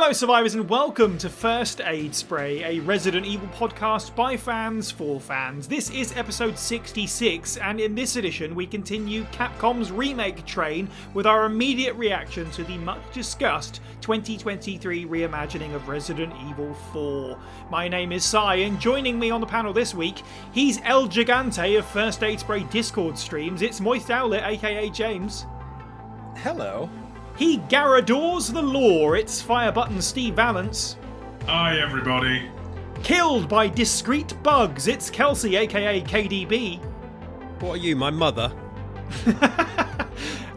Hello survivors and welcome to First Aid Spray, a Resident Evil podcast by fans for fans. This is episode 66 and in this edition we continue Capcom's Remake train with our immediate reaction to the much discussed 2023 reimagining of Resident Evil 4. My name is Sai and joining me on the panel this week, he's El Gigante of First Aid Spray Discord streams. It's Moist Owlet aka James. Hello. He Garadors the lore, it's Fire Button Steve Valance. Hi everybody. Killed by discreet bugs, it's Kelsey aka KDB. What are you, my mother?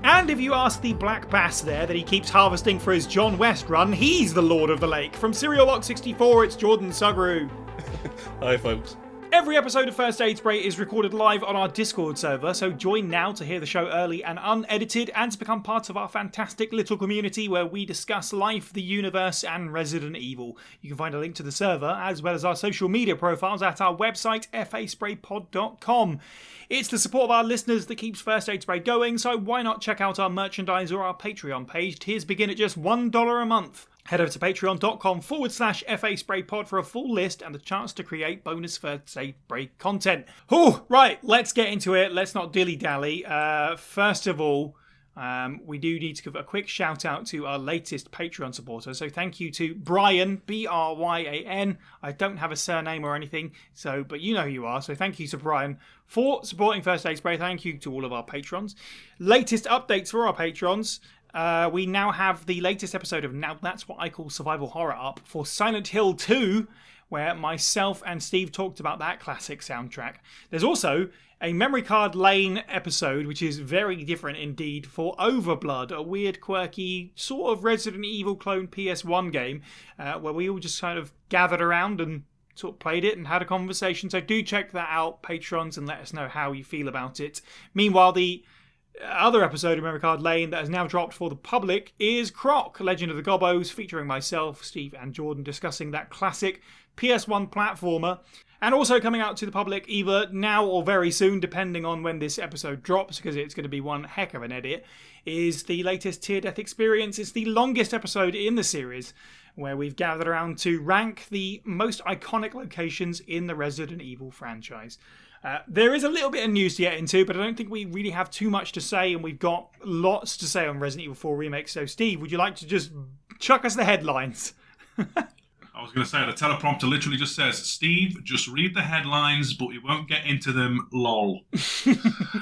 And if you ask the black bass there that he keeps harvesting for his John West run, he's the Lord of the Lake. From Serial Lock 64, it's Jordan Sugru. Hi folks. Every episode of First Aid Spray is recorded live on our Discord server, so join now to hear the show early and unedited and to become part of our fantastic little community where we discuss life, the universe and Resident Evil. You can find a link to the server as well as our social media profiles at our website faspraypod.com. It's the support of our listeners that keeps First Aid Spray going, so why not check out our merchandise or our Patreon page. Tiers begin at just $1 a month. Head over to patreon.com/FASprayPod for a full list and the chance to create bonus First Aid Spray content. Right, let's get into it. Let's not dilly-dally. First of all, we do need to give a quick shout out to our latest Patreon supporter. So thank you to Brian, Bryan. I don't have a surname or anything, but you know who you are. So thank you to Brian for supporting First Aid Spray. Thank you to all of our patrons. Latest updates for our patrons. We now have the latest episode of Now That's What I Call Survival Horror up for Silent Hill 2, where myself and Steve talked about that classic soundtrack. There's also a Memory Card Lane episode, which is very different indeed, for Overblood, a weird, quirky, sort of Resident Evil clone PS1 game, where we all just kind of gathered around and sort of played it and had a conversation. So do check that out, patrons, and let us know how you feel about it. Meanwhile, the other episode of Memory Card Lane that has now dropped for the public is Croc, Legend of the Gobbos, featuring myself, Steve and Jordan discussing that classic PS1 platformer. And also coming out to the public either now or very soon, depending on when this episode drops, because it's going to be one heck of an edit, is the latest Tier Death Experience. It's the longest episode in the series, where we've gathered around to rank the most iconic locations in the Resident Evil franchise. There is a little bit of news to get into, but I don't think we really have too much to say, and we've got lots to say on Resident Evil 4 Remake. So, Steve, would you like to just chuck us the headlines? I was going to say, the teleprompter literally just says, Steve, just read the headlines, but we won't get into them, lol.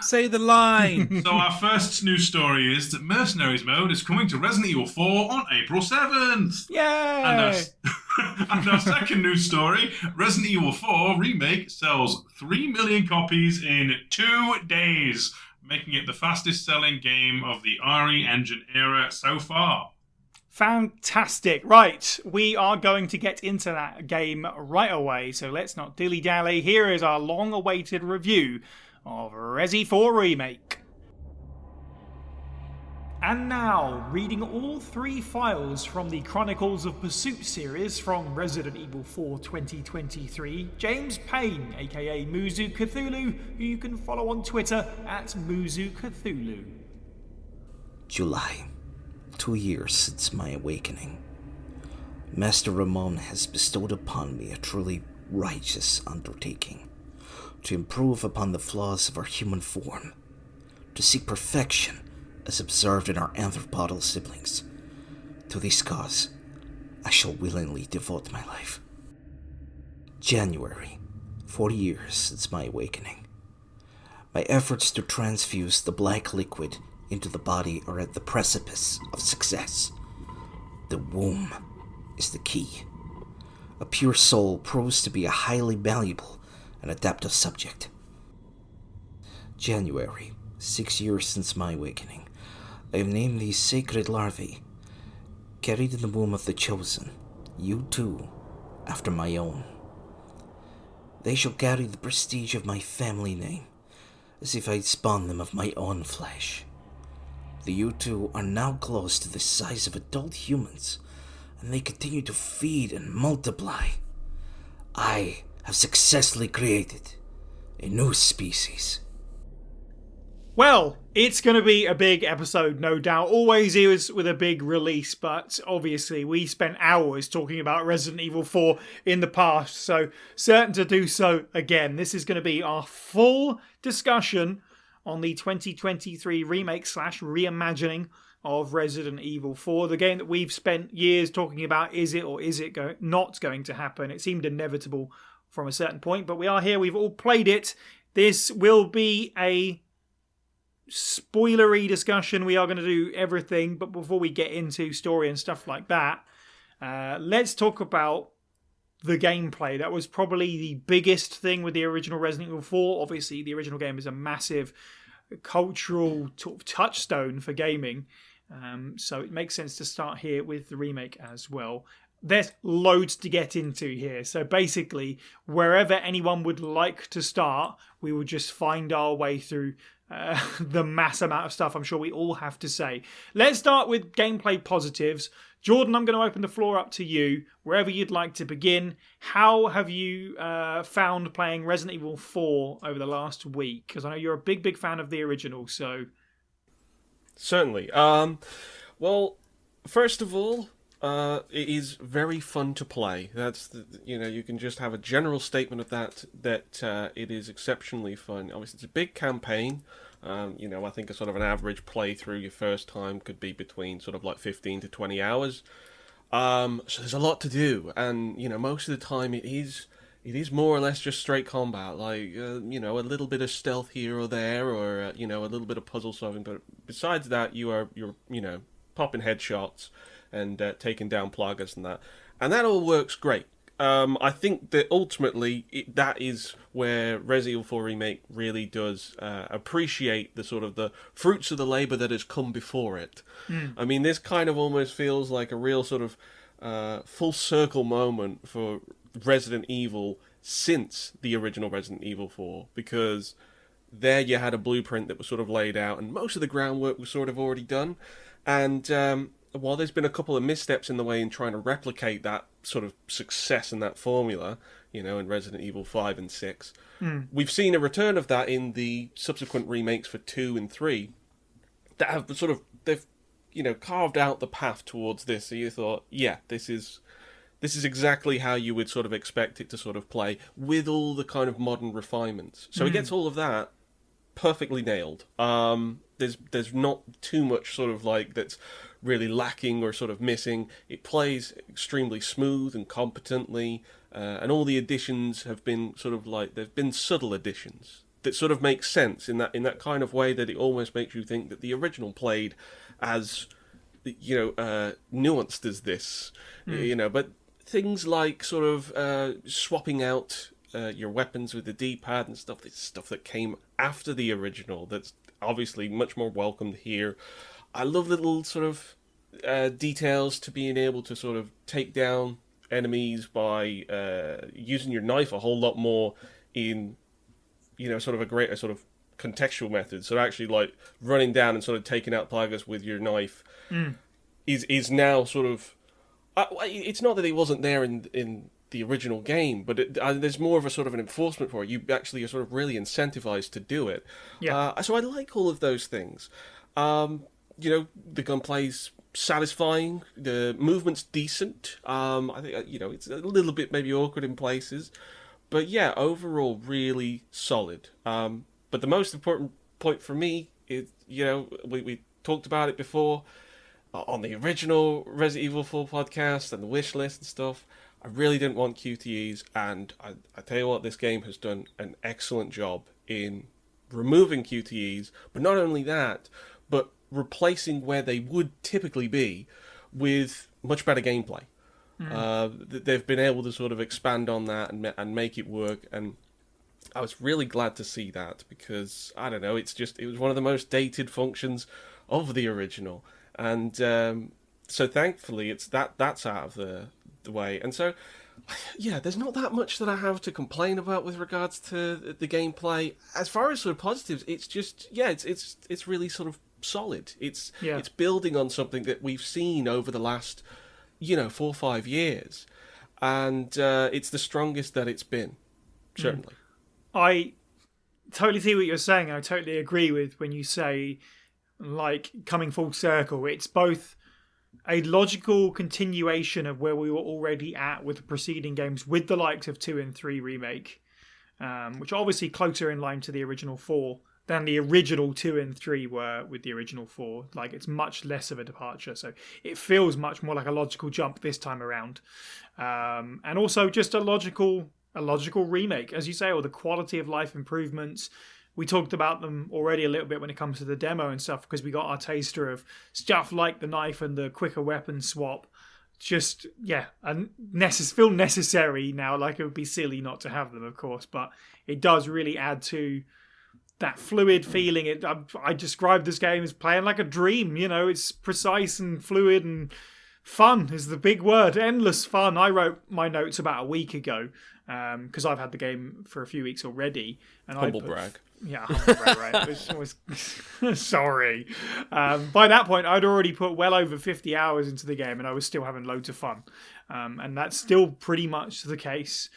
Say the line. So our first news story is that Mercenaries Mode is coming to Resident Evil 4 on April 7th. Yay! And our second news story, Resident Evil 4 Remake sells 3 million copies in 2 days, making it the fastest selling game of the RE Engine era so far. Fantastic. Right, we are going to get into that game right away, so let's not dilly-dally. Here is our long-awaited review of Resi 4 Remake. And now, reading all 3 files from the Chronicles of Pursuit series from Resident Evil 4 2023, James Payne, aka Muzu Cthulhu, who you can follow on Twitter at Muzu Cthulhu. July. 2 years since my awakening. Master Ramon has bestowed upon me a truly righteous undertaking to improve upon the flaws of our human form, to seek perfection as observed in our anthropodal siblings. To this cause, I shall willingly devote my life. January, 40 years since my awakening. My efforts to transfuse the black liquid into the body are at the precipice of success. The womb is the key. A pure soul proves to be a highly valuable and adaptive subject. January, 6 years since my awakening. I have named these sacred larvae, carried in the womb of the chosen, you too, after my own. They shall carry the prestige of my family name, as if I'd spawned them of my own flesh. The U2 are now close to the size of adult humans, and they continue to feed and multiply. I have successfully created a new species. Well, it's going to be a big episode, no doubt. Always is with a big release, but obviously we spent hours talking about Resident Evil 4 in the past, so certain to do so again. This is going to be our full discussion on the 2023 remake / reimagining of Resident Evil 4, the game that we've spent years talking about. Is it or is it not going to happen? It seemed inevitable from a certain point, but we are here. We've all played it. This will be a spoilery discussion. We are going to do everything, but before we get into story and stuff like that, let's talk about the gameplay. That was probably the biggest thing with the original Resident Evil 4. Obviously, the original game is a massive cultural touchstone for gaming, so it makes sense to start here with the remake as well. There's loads to get into here, so basically wherever anyone would like to start, we will just find our way through the mass amount of stuff I'm sure we all have to say. Let's start with gameplay positives. Jordan, I'm going to open the floor up to you, wherever you'd like to begin. How have you found playing Resident Evil 4 over the last week? Because I know you're a big fan of the original, so... Certainly. Well, first of all, it is very fun to play. That's you can just have a general statement of that it is exceptionally fun. Obviously, it's a big campaign. I think a sort of an average playthrough your first time could be between sort of like 15 to 20 hours. So there's a lot to do, and most of the time it is more or less just straight combat, like a little bit of stealth here or there, or a little bit of puzzle solving. But besides that, you're popping headshots and taking down plagas and that all works great. I think that ultimately that is where Resident Evil 4 Remake really does appreciate the sort of the fruits of the labour that has come before it. I mean, this kind of almost feels like a real sort of full circle moment for Resident Evil since the original Resident Evil 4, because there you had a blueprint that was sort of laid out and most of the groundwork was sort of already done. And while there's been a couple of missteps in the way in trying to replicate that sort of success and that formula, in Resident Evil 5 and 6, we've seen a return of that in the subsequent remakes for 2 and 3 that have sort of, they've, carved out the path towards this. So you thought, yeah, this is exactly how you would sort of expect it to sort of play with all the kind of modern refinements. So it gets all of that perfectly nailed. There's not too much sort of like that's really lacking or sort of missing. It plays extremely smooth and competently, and all the additions have been sort of like, they've been subtle additions that sort of make sense in that kind of way that it almost makes you think that the original played as nuanced as this, but things like sort of swapping out your weapons with the D-pad and stuff. It's stuff that came after the original that's obviously much more welcomed here. I love little sort of details to being able to sort of take down enemies by using your knife a whole lot more in, sort of a greater sort of contextual method. So actually like running down and sort of taking out plagas with your knife is now sort of... it's not that it wasn't there in the original game, but there's more of a sort of an enforcement for it. You actually are sort of really incentivized to do it. Yeah. So I like all of those things. The gunplay's satisfying. The movement's decent. I think it's a little bit maybe awkward in places, but yeah, overall really solid. But the most important point for me is we talked about it before on the original Resident Evil 4 podcast and the wish list and stuff. I really didn't want QTEs, and I tell you what, this game has done an excellent job in removing QTEs, but not only that, but replacing where they would typically be with much better gameplay. They've been able to sort of expand on that and make it work, and I was really glad to see that, because, I don't know, it was one of the most dated functions of the original, and so thankfully that's out of the way. And so, yeah, there's not that much that I have to complain about with regards to the gameplay. As far as sort of positives, it's just, yeah, it's really sort of solid. It's building on something that we've seen over the last 4 or 5 years, and it's the strongest that it's been, certainly. I totally see what you're saying. I totally agree with when you say, like, coming full circle. It's both a logical continuation of where we were already at with the preceding games, with the likes of 2 and 3 Remake, which are obviously closer in line to the original 4 than the original 2 and 3 were with the original 4. Like, it's much less of a departure, so it feels much more like a logical jump this time around. And also just a logical remake, as you say, or the quality of life improvements. We talked about them already a little bit when it comes to the demo and stuff, because we got our taster of stuff like the knife and the quicker weapon swap. Just, yeah, and feel necessary now. Like, it would be silly not to have them, of course, but it does really add to that fluid feeling. I described this game as playing like a dream. You know, it's precise and fluid, and fun is the big word. Endless fun. I wrote my notes about a week ago, because I've had the game for a few weeks already. And Humble brag. Yeah, humble brag, right. It was sorry. By that point, I'd already put well over 50 hours into the game, and I was still having loads of fun. And that's still pretty much the case.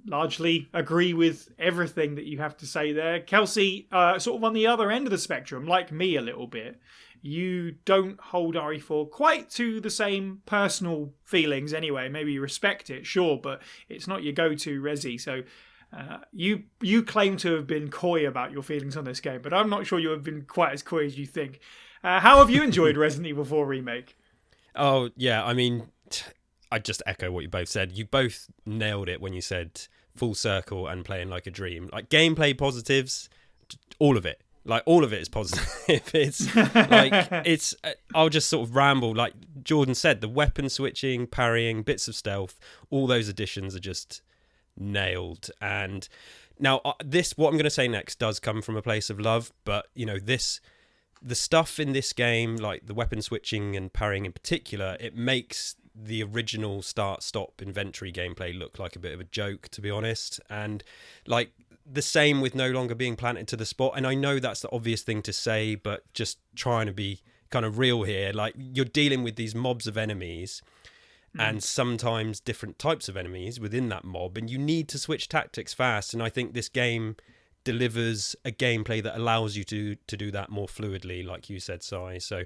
Largely agree with everything that you have to say there. Kelsey, sort of on the other end of the spectrum, like me a little bit, you don't hold RE4 quite to the same personal feelings anyway. Maybe you respect it, sure, but it's not your go-to Resi. So you claim to have been coy about your feelings on this game, but I'm not sure you have been quite as coy as you think. How have you enjoyed Resident Evil 4 Remake? Oh, yeah, I mean, I just echo what you both said. You both nailed it when you said full circle and playing like a dream. Like, gameplay positives, all of it. Like, all of it is positive. I'll just sort of ramble. Like Jordan said, the weapon switching, parrying, bits of stealth, all those additions are just nailed. And now what I'm going to say next does come from a place of love, but, you know, the stuff in this game, like the weapon switching and parrying in particular, it makes the original start-stop inventory gameplay look like a bit of a joke, to be honest. And like the same with no longer being planted to the spot. And I know that's the obvious thing to say, but just trying to be kind of real here. Like, you're dealing with these mobs of enemies and sometimes different types of enemies within that mob, and you need to switch tactics fast. And I think this game delivers a gameplay that allows you to do that more fluidly, like you said, Sai. So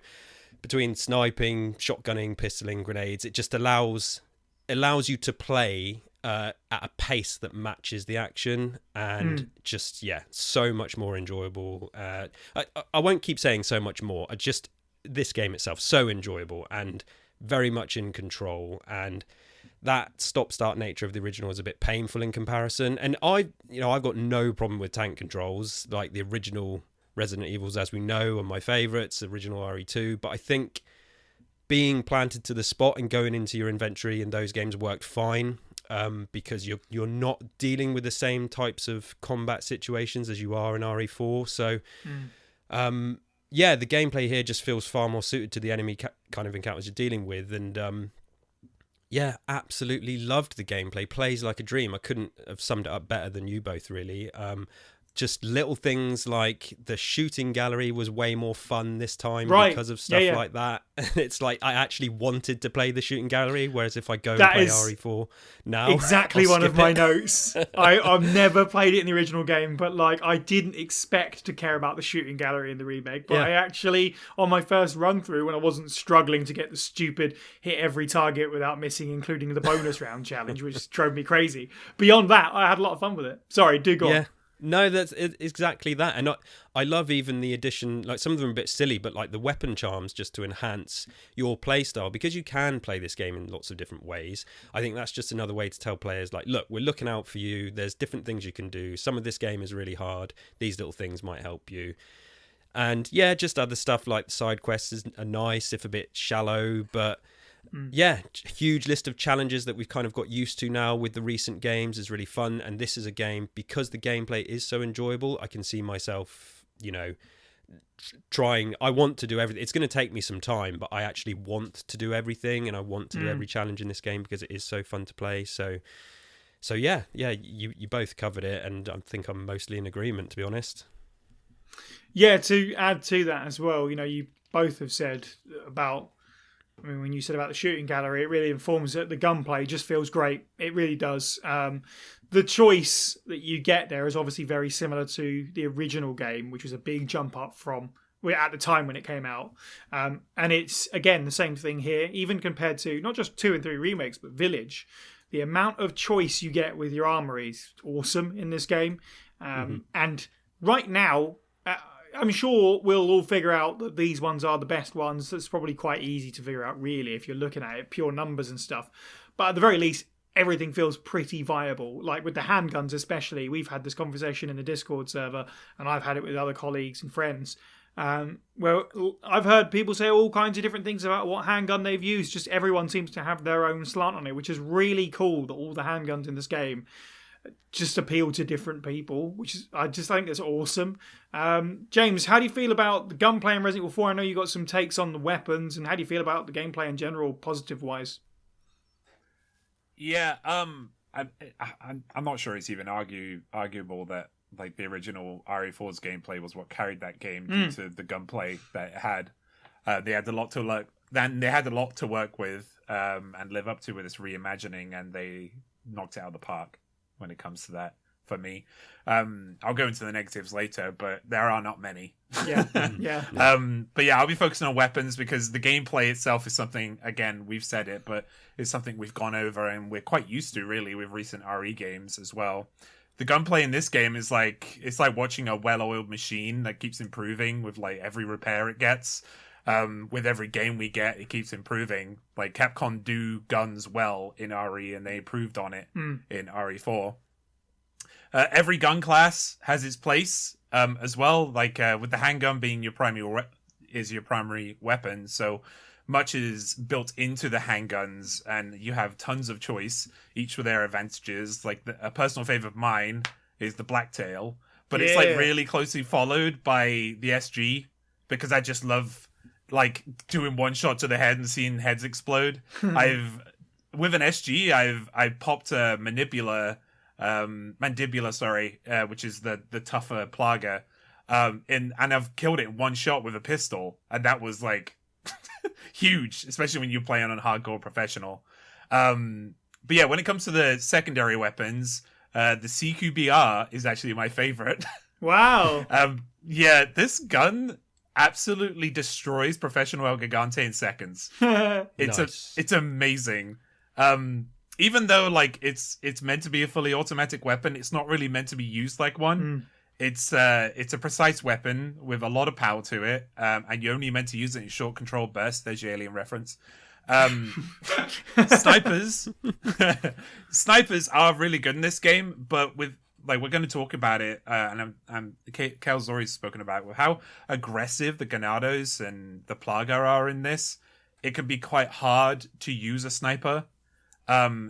between sniping, shotgunning, pistoling, grenades, it just allows you to play at a pace that matches the action, and just, yeah, so much more enjoyable. I won't keep saying so much more. This game itself, so enjoyable and very much in control, and that stop-start nature of the original is a bit painful in comparison. And I've got no problem with tank controls. Like, the original Resident Evils, as we know, are my favourites, original RE2, but I think being planted to the spot and going into your inventory in those games worked fine, because you're not dealing with the same types of combat situations as you are in RE4. So the gameplay here just feels far more suited to the enemy kind of encounters you're dealing with. And absolutely loved the gameplay. Plays like a dream. I couldn't have summed it up better than you both, really. Just little things like the shooting gallery was way more fun this time, right, because of stuff like that. It's like I actually wanted to play the shooting gallery, whereas if I go and play RE4 now, exactly one of my notes. I've never played it in the original game, but like, I didn't expect to care about the shooting gallery in the remake. But I actually, on my first run through, when I wasn't struggling to get the stupid hit every target without missing, including the bonus round challenge, which drove me crazy. Beyond that, I had a lot of fun with it. Sorry, do go on. No, that's exactly that. And I love even the addition, like some of them are a bit silly, but like the weapon charms just to enhance your playstyle, because you can play this game in lots of different ways. I think that's just another way to tell players, like, look, we're looking out for you. There's different things you can do. Some of this game is really hard. These little things might help you. And yeah, just other stuff like the side quests are nice, if a bit shallow, but huge list of challenges that we've kind of got used to now with the recent games is really fun. And this is a game, because the gameplay is so enjoyable, I can see myself, trying. I want to do everything. It's going to take me some time, but I actually want to do everything, and I want to do every challenge in this game because it is so fun to play. So you both covered it, and I think I'm mostly in agreement, to be honest. Yeah, to add to that as well, you both have said about I mean, when you said about the shooting gallery, it really informs that the gunplay just feels great. It really does. The choice that you get there is obviously very similar to the original game, which was a big jump up from at the time when it came out. And it's, again, the same thing here, even compared to not just 2 and 3 remakes, but Village. The amount of choice you get with your armory is awesome in this game. And right now, I'm sure we'll all figure out that these ones are the best ones. That's probably quite easy to figure out, really, if you're looking at it, pure numbers and stuff. But at the very least, everything feels pretty viable. Like with the handguns especially, we've had this conversation in the Discord server, and I've had it with other colleagues and friends. Well, I've heard people say all kinds of different things about what handgun they've used. Just everyone seems to have their own slant on it, which is really cool that all the handguns in this game just appeal to different people, I just think that's awesome. James, how do you feel about the gunplay in Resident Evil 4? I know you got some takes on the weapons, and how do you feel about the gameplay in general, positive-wise? Yeah, I'm not sure it's even arguable that like the original RE4's gameplay was what carried that game due to the gunplay that it had. They had a lot to work with and live up to with this reimagining, and they knocked it out of the park when it comes to that for me. I'll go into the negatives later, but there are not many. Yeah. But yeah, I'll be focusing on weapons because the gameplay itself is something, again, we've said it, but it's something we've gone over and we're quite used to really with recent RE games as well. The gunplay in this game is it's like watching a well-oiled machine that keeps improving with like every repair it gets. With every game we get, it keeps improving. Like Capcom do guns well in RE, and they improved on it in RE4. Every gun class has its place as well. Like with the handgun being your primary weapon, so much is built into the handguns, and you have tons of choice, each with their advantages. Like a personal favorite of mine is the Blacktail, but it's like really closely followed by the SG because I just love like doing one shot to the head and seeing heads explode. With an SG, I popped a mandibular, which is the tougher Plaga, and I've killed it in one shot with a pistol, and that was like huge, especially when you're playing on hardcore professional. But yeah, when it comes to the secondary weapons, the CQBR is actually my favorite. Wow. Yeah, this gun absolutely destroys Professional El Gigante in seconds. It's amazing. Even though like it's meant to be a fully automatic weapon, it's not really meant to be used like one. It's a precise weapon with a lot of power to it, and you're only meant to use it in short controlled bursts. There's your Alien reference. Snipers are really good in this game, but with like we're going to talk about it, and Kale's already spoken about how aggressive the Ganados and the Plaga are in this. It can be quite hard to use a sniper,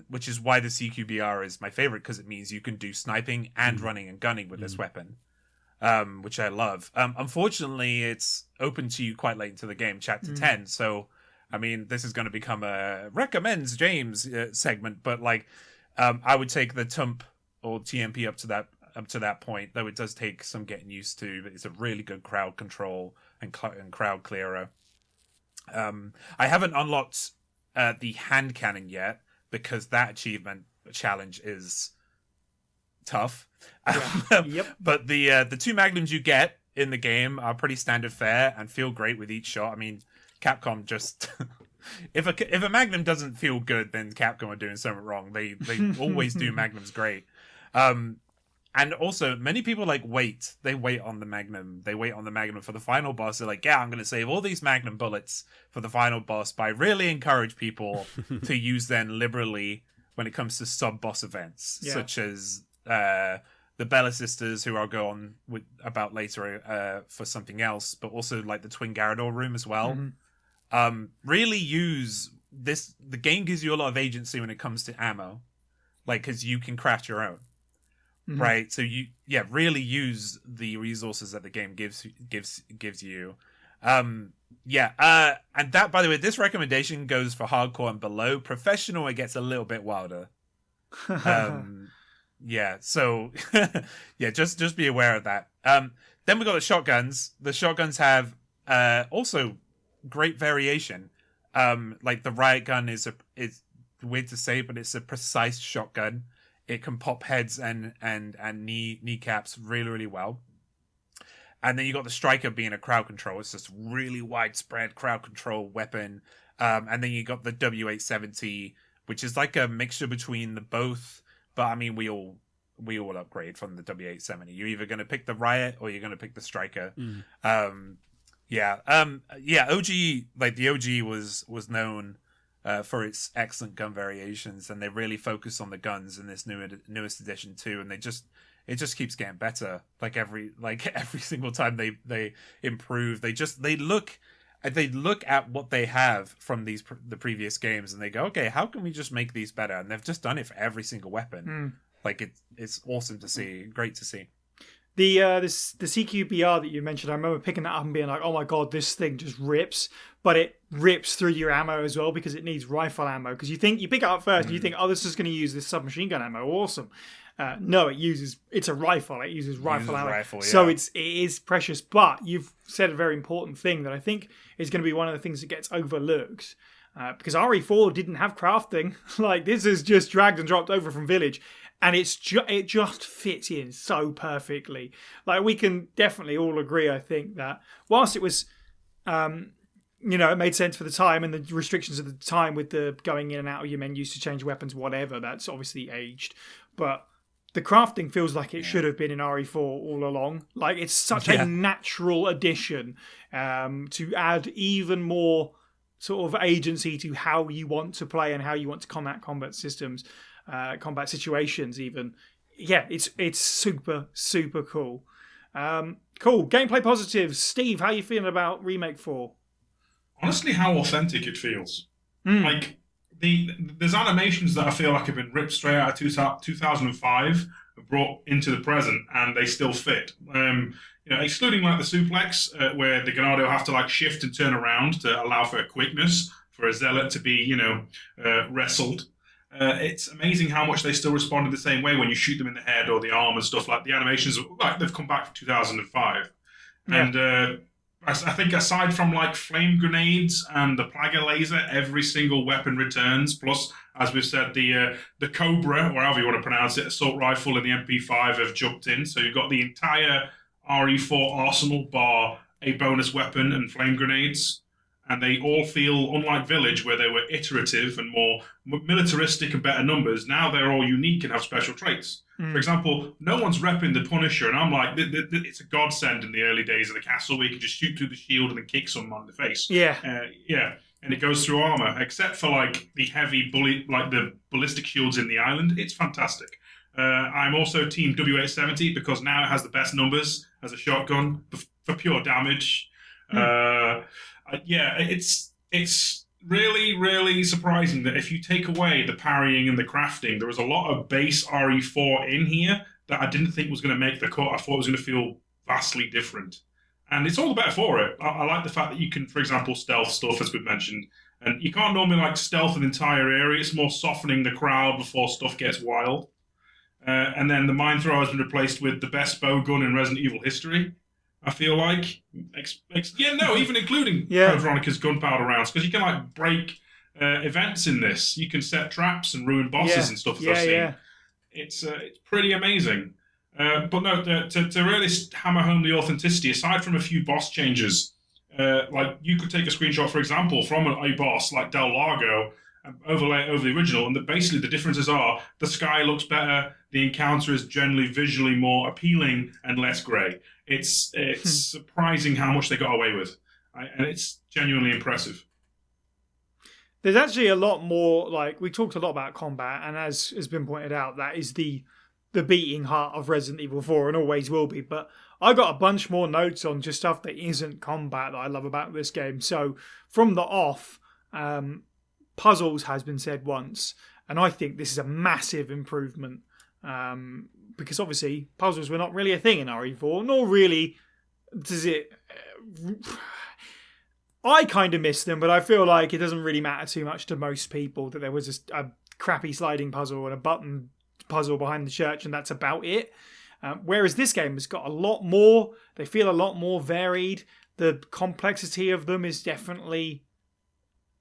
which is why the CQBR is my favorite, because it means you can do sniping and running and gunning with this weapon, which I love. Unfortunately, it's open to you quite late into the game, Chapter 10, so I mean, this is going to become a recommends James segment, but like I would take the TUMP or TMP up to that point, though it does take some getting used to. But it's a really good crowd control and crowd clearer. I haven't unlocked the hand cannon yet because that achievement challenge is tough. Yep. But the 2 magnums you get in the game are pretty standard fare and feel great with each shot. I mean, Capcom just if a magnum doesn't feel good, then Capcom are doing something wrong. They always do magnums great. And also, many people they wait on the Magnum. They wait on the Magnum for the final boss. They're like, yeah, I'm going to save all these Magnum bullets for the final boss. But I really encourage people to use them liberally when it comes to sub-boss events, such as the Bella Sisters, who I'll go on about later for something else, but also like the Twin Garador room as well. Really use this. The game gives you a lot of agency when it comes to ammo, like because you can craft your own. Right, so you really use the resources that the game gives you. And that, by the way, this recommendation goes for hardcore and below. Professional, it gets a little bit wilder. So just be aware of that. Then we got the shotguns. The shotguns have also great variation. Like the riot gun is weird to say, but it's a precise shotgun. It can pop heads and kneecaps really, really well. And then you got the striker being a crowd control. It's just really widespread crowd control weapon. And then you got the W870, which is like a mixture between the both. But I mean, we all upgrade from the W870. You're either going to pick the riot or you're going to pick the striker. OG, like the OG was known for its excellent gun variations, and they really focus on the guns in this newest edition too. And it just keeps getting better. Like every single time they improve, they look at what they have from the previous games, and they go, okay, how can we just make these better? And they've just done it for every single weapon. Like it's awesome to see, great to see. The CQBR that you mentioned, I remember picking that up and being like, oh my god, this thing just rips. But it rips through your ammo as well because it needs rifle ammo. Because you pick it up first and you think, oh, this is going to use this submachine gun ammo. Awesome. No, it's a rifle. It uses rifle ammo. So it is precious. But you've said a very important thing that I think is going to be one of the things that gets overlooked. Because RE4 didn't have crafting. Like, this is just dragged and dropped over from Village. And it just fits in so perfectly. Like, we can definitely all agree, I think, that whilst it was, it made sense for the time and the restrictions of the time with the going in and out of your menus to change weapons, whatever, that's obviously aged. But the crafting feels like it should have been in RE4 all along. Like, it's such a natural addition to add even more sort of agency to how you want to play and how you want to combat systems. Combat situations even. It's super, super cool. Cool. Gameplay positives. Steve, how are you feeling about Remake 4? Honestly, how authentic it feels. Like, there's animations that I feel like have been ripped straight out of 2005, brought into the present, and they still fit. Excluding like the suplex, where the Ganado will have to like shift and turn around to allow for quickness, for a zealot to be, wrestled. It's amazing how much they still responded the same way when you shoot them in the head or the arm and stuff. Like the animations, like they've come back from 2005, and I think aside from like flame grenades and the Plaga laser, every single weapon returns. Plus, as we've said, the Cobra, or however you want to pronounce it, assault rifle and the MP5 have jumped in. So you've got the entire RE4 arsenal bar a bonus weapon and flame grenades. And they all feel, unlike Village, where they were iterative and more militaristic and better numbers, now they're all unique and have special traits. For example, no one's repping the Punisher, and I'm like, it's a godsend in the early days of the castle where you can just shoot through the shield and then kick someone in the face. And it goes through armor, except for like the heavy the ballistic shields in the island. It's fantastic. I'm also team W870 because now it has the best numbers as a shotgun for pure damage. It's really, really surprising that if you take away the parrying and the crafting, there was a lot of base RE4 in here that I didn't think was going to make the cut. I thought it was going to feel vastly different. And it's all the better for it. I like the fact that you can, for example, stealth stuff, as we've mentioned. And you can't normally like stealth an entire area. It's more softening the crowd before stuff gets wild. And then the mine thrower has been replaced with the best bow gun in Resident Evil history. I feel like, even including Code Veronica's gunpowder rounds, because you can like break events in this. You can set traps and ruin bosses and stuff. It's pretty amazing. But no, to really hammer home the authenticity, aside from a few boss changes, like you could take a screenshot, for example, from a boss like Del Lago, and overlay it over the original, and basically the differences are the sky looks better, the encounter is generally visually more appealing and less grey. It's surprising how much they got away with, and it's genuinely impressive. There's actually a lot more, like, we talked a lot about combat, and as has been pointed out, that is the beating heart of Resident Evil 4 and always will be. But I got a bunch more notes on just stuff that isn't combat that I love about this game. So from the off, puzzles has been said once, and I think this is a massive improvement. Because obviously puzzles were not really a thing in RE4, nor really does it. I kind of miss them, but I feel like it doesn't really matter too much to most people that there was a crappy sliding puzzle and a button puzzle behind the church, and that's about it. Whereas this game has got a lot more. They feel a lot more varied. The complexity of them is definitely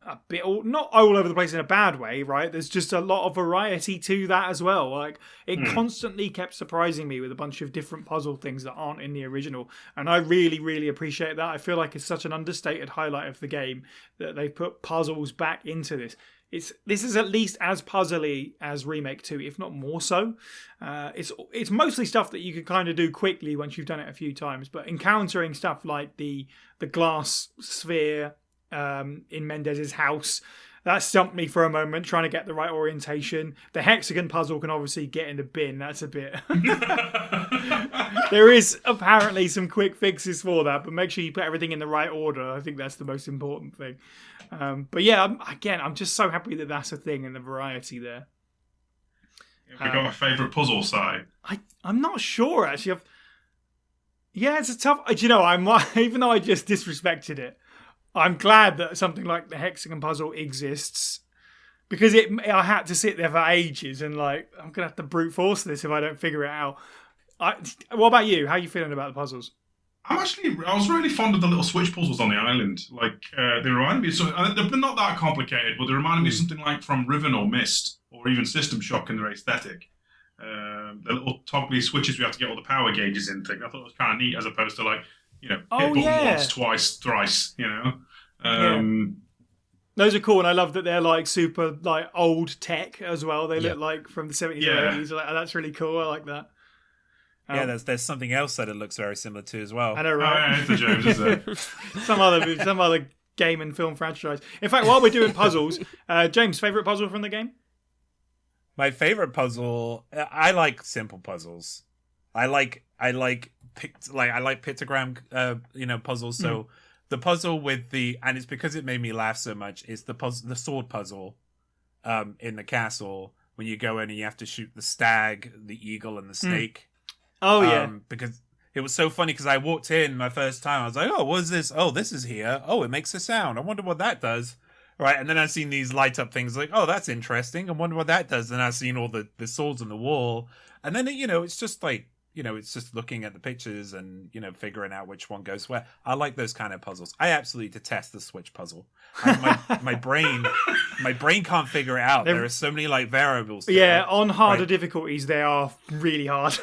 a bit not all over the place in a bad way, right? There's just a lot of variety to that as well. Like it constantly kept surprising me with a bunch of different puzzle things that aren't in the original, and I really, really appreciate that. I feel like it's such an understated highlight of the game that they put puzzles back into this. This is at least as puzzly as Remake 2, if not more so. It's mostly stuff that you can kind of do quickly once you've done it a few times, but encountering stuff like the glass sphere in Mendez's house, that stumped me for a moment, trying to get the right orientation. The hexagon puzzle can obviously get in the bin. That's a bit... There is apparently some quick fixes for that, but make sure you put everything in the right order. I think that's the most important thing. But yeah, I'm just so happy that that's a thing and the variety there. Have we got a favourite puzzle, Si? I'm not sure, actually. Yeah, it's a tough... Do you know, even though I just disrespected it, I'm glad that something like the hexagon puzzle exists, because I had to sit there for ages and like I'm gonna have to brute force this if I don't figure it out. What about you? How are you feeling about the puzzles? I was really fond of the little switch puzzles on the island. Like they reminded me of something. They're not that complicated, but they reminded me of something like from Riven or Myst or even System Shock in their aesthetic. The little toggly switches we have to get all the power gauges in thing. I thought it was kind of neat as opposed to like, hit button once, twice, thrice, Those are cool, and I love that they're like super like old tech as well. They look like from the 70s or 80s. Like, that's really cool. I like that. There's something else that it looks very similar to as well. I know, right? It's a James, is it? some other game and film franchise. In fact, while we're doing puzzles, James, favorite puzzle from the game? My favorite puzzle, I like simple puzzles. I like pictogram, puzzles. So the puzzle with and it's because it made me laugh so much, is the sword puzzle, in the castle when you go in and you have to shoot the stag, the eagle, and the snake. Oh yeah, because it was so funny because I walked in my first time, I was like, oh, what is this? Oh, this is here. Oh, it makes a sound. I wonder what that does. Right, and then I've seen these light up things like, oh, that's interesting. I wonder what that does. And I've seen all the swords on the wall. And then, it's just like, it's just looking at the pictures and, figuring out which one goes where. I like those kind of puzzles. I absolutely detest the switch puzzle. My brain can't figure it out. There are so many like variables. On harder difficulties, they are really hard.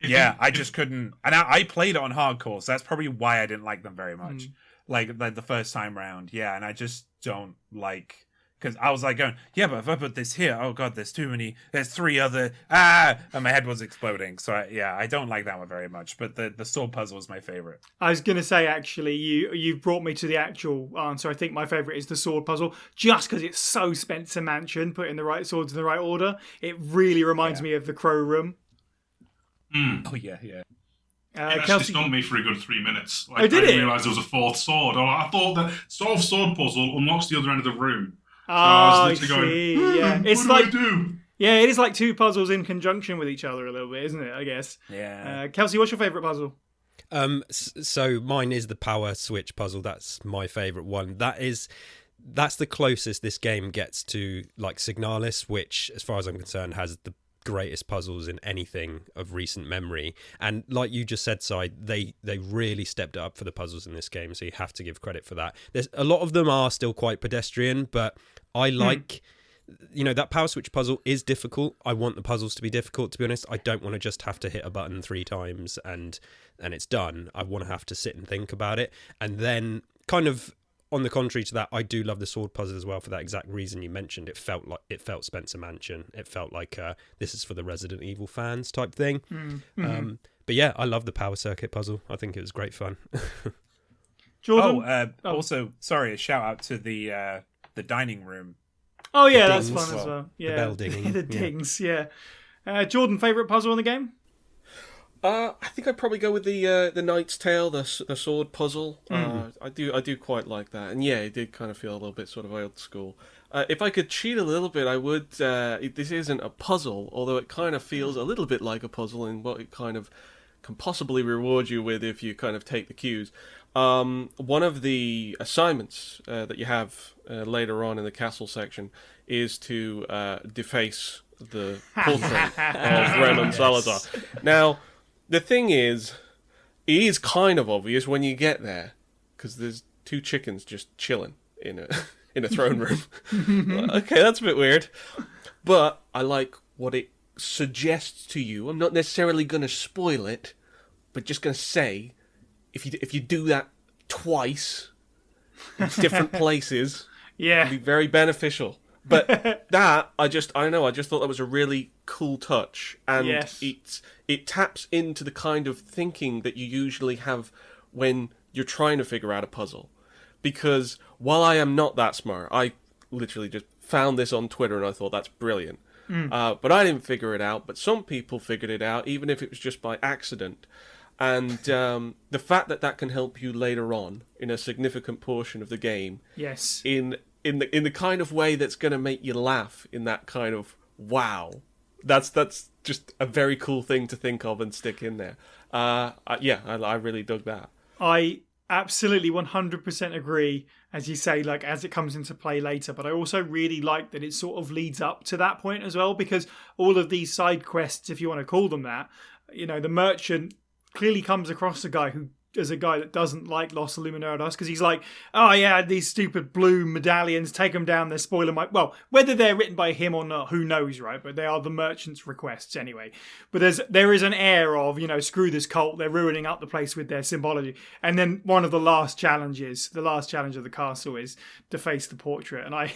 Yeah, I just couldn't. And I played it on hardcore, so that's probably why I didn't like them very much. Like the first time round. Yeah, and I just don't like... Because I was like going, yeah, but if I put this here, oh god, there's too many, there's three other, and my head was exploding. So I don't like that one very much. But the sword puzzle is my favorite. I was going to say, actually, you brought me to the actual answer. I think my favorite is the sword puzzle, just because it's so Spencer Mansion, putting the right swords in the right order. It really reminds me of the Crow Room. Oh, yeah. It actually stumped me for a good 3 minutes. Like, did I didn't it? realise there was a fourth sword. I thought that solve sword puzzle unlocks the other end of the room. So I see. It's what like, do I do? Yeah, it is like two puzzles in conjunction with each other a little bit, isn't it? I guess. Yeah. Kelsey, what's your favourite puzzle? So mine is the power switch puzzle. That's my favourite one. That's the closest this game gets to like Signalis, which, as far as I'm concerned, has the greatest puzzles in anything of recent memory. And like you just said, Si, they really stepped it up for the puzzles in this game, so you have to give credit for that. There's a lot of them are still quite pedestrian, but I like that power switch puzzle is difficult. I want the puzzles to be difficult, to be honest. I don't want to just have to hit a button 3 times and it's done. I want to have to sit and think about it. And then kind of on the contrary to that, I do love the sword puzzle as well for that exact reason you mentioned. It felt Spencer Mansion. It felt like this is for the Resident Evil fans type thing. But yeah, I love the power circuit puzzle. I think it was great fun. Jordan? Also, sorry, a shout out to the dining room. Oh yeah, that's fun as well. Yeah, the bell dinging. The dings. Yeah. Jordan, favourite puzzle in the game? I think I'd probably go with the Knight's Tale, the sword puzzle. I do quite like that, and yeah, it did kind of feel a little bit sort of old school. If I could cheat a little bit, I would. This isn't a puzzle, although it kind of feels a little bit like a puzzle in what it kind of can possibly reward you with if you kind of take the cues. One of the assignments that you have later on in the castle section is to deface the portrait of Raymond Salazar. Now, the thing is, it is kind of obvious when you get there, because there's 2 chickens just chilling in it. in a throne room. Okay, that's a bit weird. But I like what it suggests to you. I'm not necessarily going to spoil it, but just going to say, if you do that twice in different places, Yeah. it'll be very beneficial. But that, I don't know, I just thought that was a really cool touch. And Yes. it taps into the kind of thinking that you usually have when you're trying to figure out a puzzle. Because while I am not that smart, I literally just found this on Twitter and I thought that's brilliant. But I didn't figure it out, but some people figured it out, even if it was just by accident. And the fact that that can help you later on in a significant portion of the game, Yes. in the kind of way that's going to make you laugh, in that kind of wow, that's just a very cool thing to think of and stick in there. I really dug that. I absolutely 100% agree, as you say, like as it comes into play later. But I also really like that it sort of leads up to that point as well, because all of these side quests, if you want to call them that, the merchant clearly comes across as a guy that doesn't like Los Illuminados, because he's like, oh yeah, these stupid blue medallions, take them down, they're spoiling my... Well, whether they're written by him or not, who knows, right? But they are the merchant's requests anyway. But there is an air of, screw this cult, they're ruining up the place with their symbology. And then one of the last challenge of the castle is deface the portrait. And I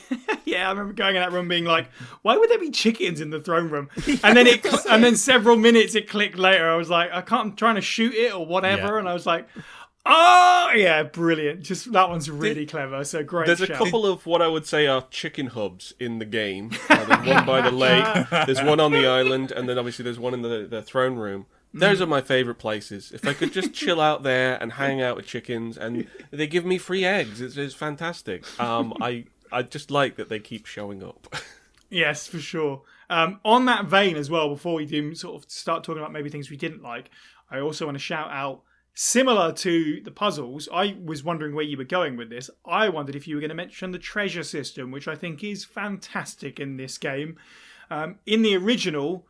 remember going in that room being like, why would there be chickens in the throne room? And then several minutes it clicked later, I was like, I'm trying to shoot it or whatever. Yeah. And I was like, oh yeah, brilliant! Just that one's really clever. So great. There's a shout. couple of what I would say are chicken hubs in the game. There's one by the lake, there's one on the island, and then obviously there's one in the throne room. Those are my favourite places. If I could just chill out there and hang out with chickens, and they give me free eggs, it's fantastic. I just like that they keep showing up. Yes, for sure. On that vein as well, before we do sort of start talking about maybe things we didn't like, I also want to shout out, similar to the puzzles, I was wondering where you were going with this. I wondered if you were going to mention the treasure system, which I think is fantastic in this game. In the original,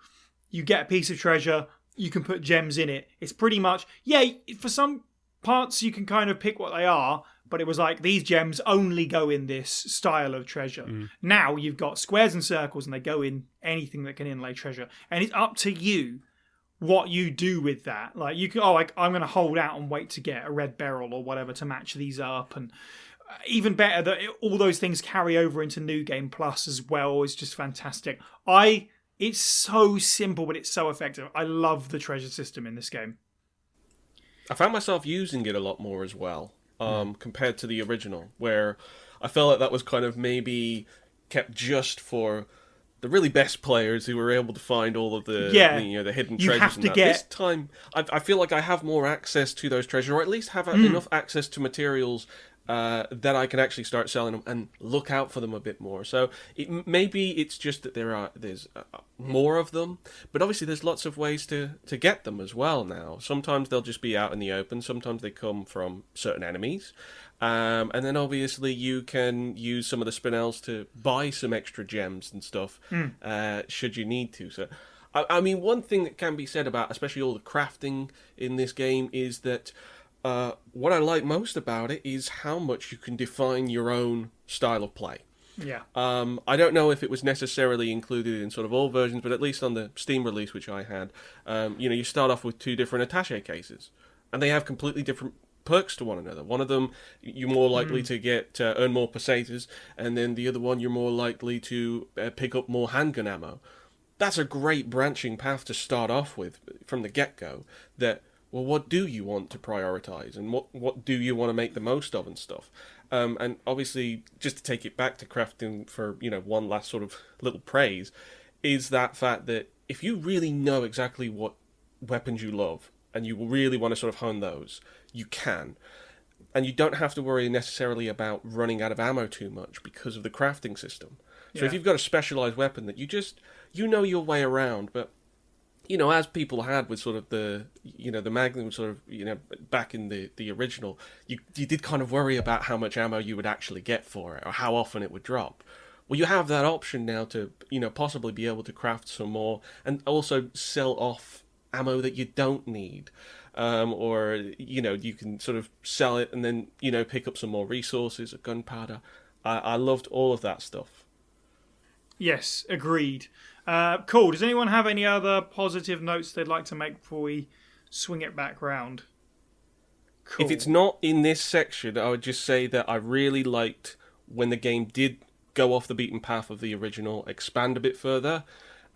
you get a piece of treasure, you can put gems in it. It's pretty much, for some parts you can kind of pick what they are, but it was like, these gems only go in this style of treasure. Now you've got squares and circles, and they go in anything that can inlay treasure. And it's up to you what you do with that. Like you can, I'm going to hold out and wait to get a red beryl or whatever to match these up. And even better that all those things carry over into New Game Plus as well is just fantastic. It's so simple, but it's so effective. I love the treasure system in this game. I found myself using it a lot more as well, compared to the original, where I felt like that was kind of maybe kept just for the really best players who were able to find all of the hidden You treasures. have And to that. get... This time, I feel like I have more access to those treasures, or at least have enough access to materials that I can actually start selling them and look out for them a bit more. So maybe it's just that there's more of them, but obviously there's lots of ways to get them as well now. Sometimes they'll just be out in the open, sometimes they come from certain enemies. And then obviously you can use some of the spinels to buy some extra gems and stuff, should you need to. So, I mean, one thing that can be said about especially all the crafting in this game is that what I like most about it is how much you can define your own style of play. Yeah. I don't know if it was necessarily included in sort of all versions, but at least on the Steam release, which I had, you start off with 2 different attaché cases, and they have completely different perks to one another. One of them, you're more likely to get earn more pesetas, and then the other one, you're more likely to pick up more handgun ammo. That's a great branching path to start off with from the get-go. That, well, what do you want to prioritize, and what do you want to make the most of and stuff. And obviously, just to take it back to crafting for one last sort of little praise, is that fact that if you really know exactly what weapons you love and you really want to sort of hone those, you can. And you don't have to worry necessarily about running out of ammo too much because of the crafting system. So if you've got a specialized weapon that you know your way around, but as people had with sort of the Magnum sort of, back in the original, you did kind of worry about how much ammo you would actually get for it or how often it would drop. Well, you have that option now to, possibly be able to craft some more and also sell off ammo that you don't need. Or, you can sort of sell it and then, pick up some more resources or gunpowder. I loved all of that stuff. Yes, agreed. Cool. Does anyone have any other positive notes they'd like to make before we swing it back round? Cool. If it's not in this section, I would just say that I really liked when the game did go off the beaten path of the original, expand a bit further,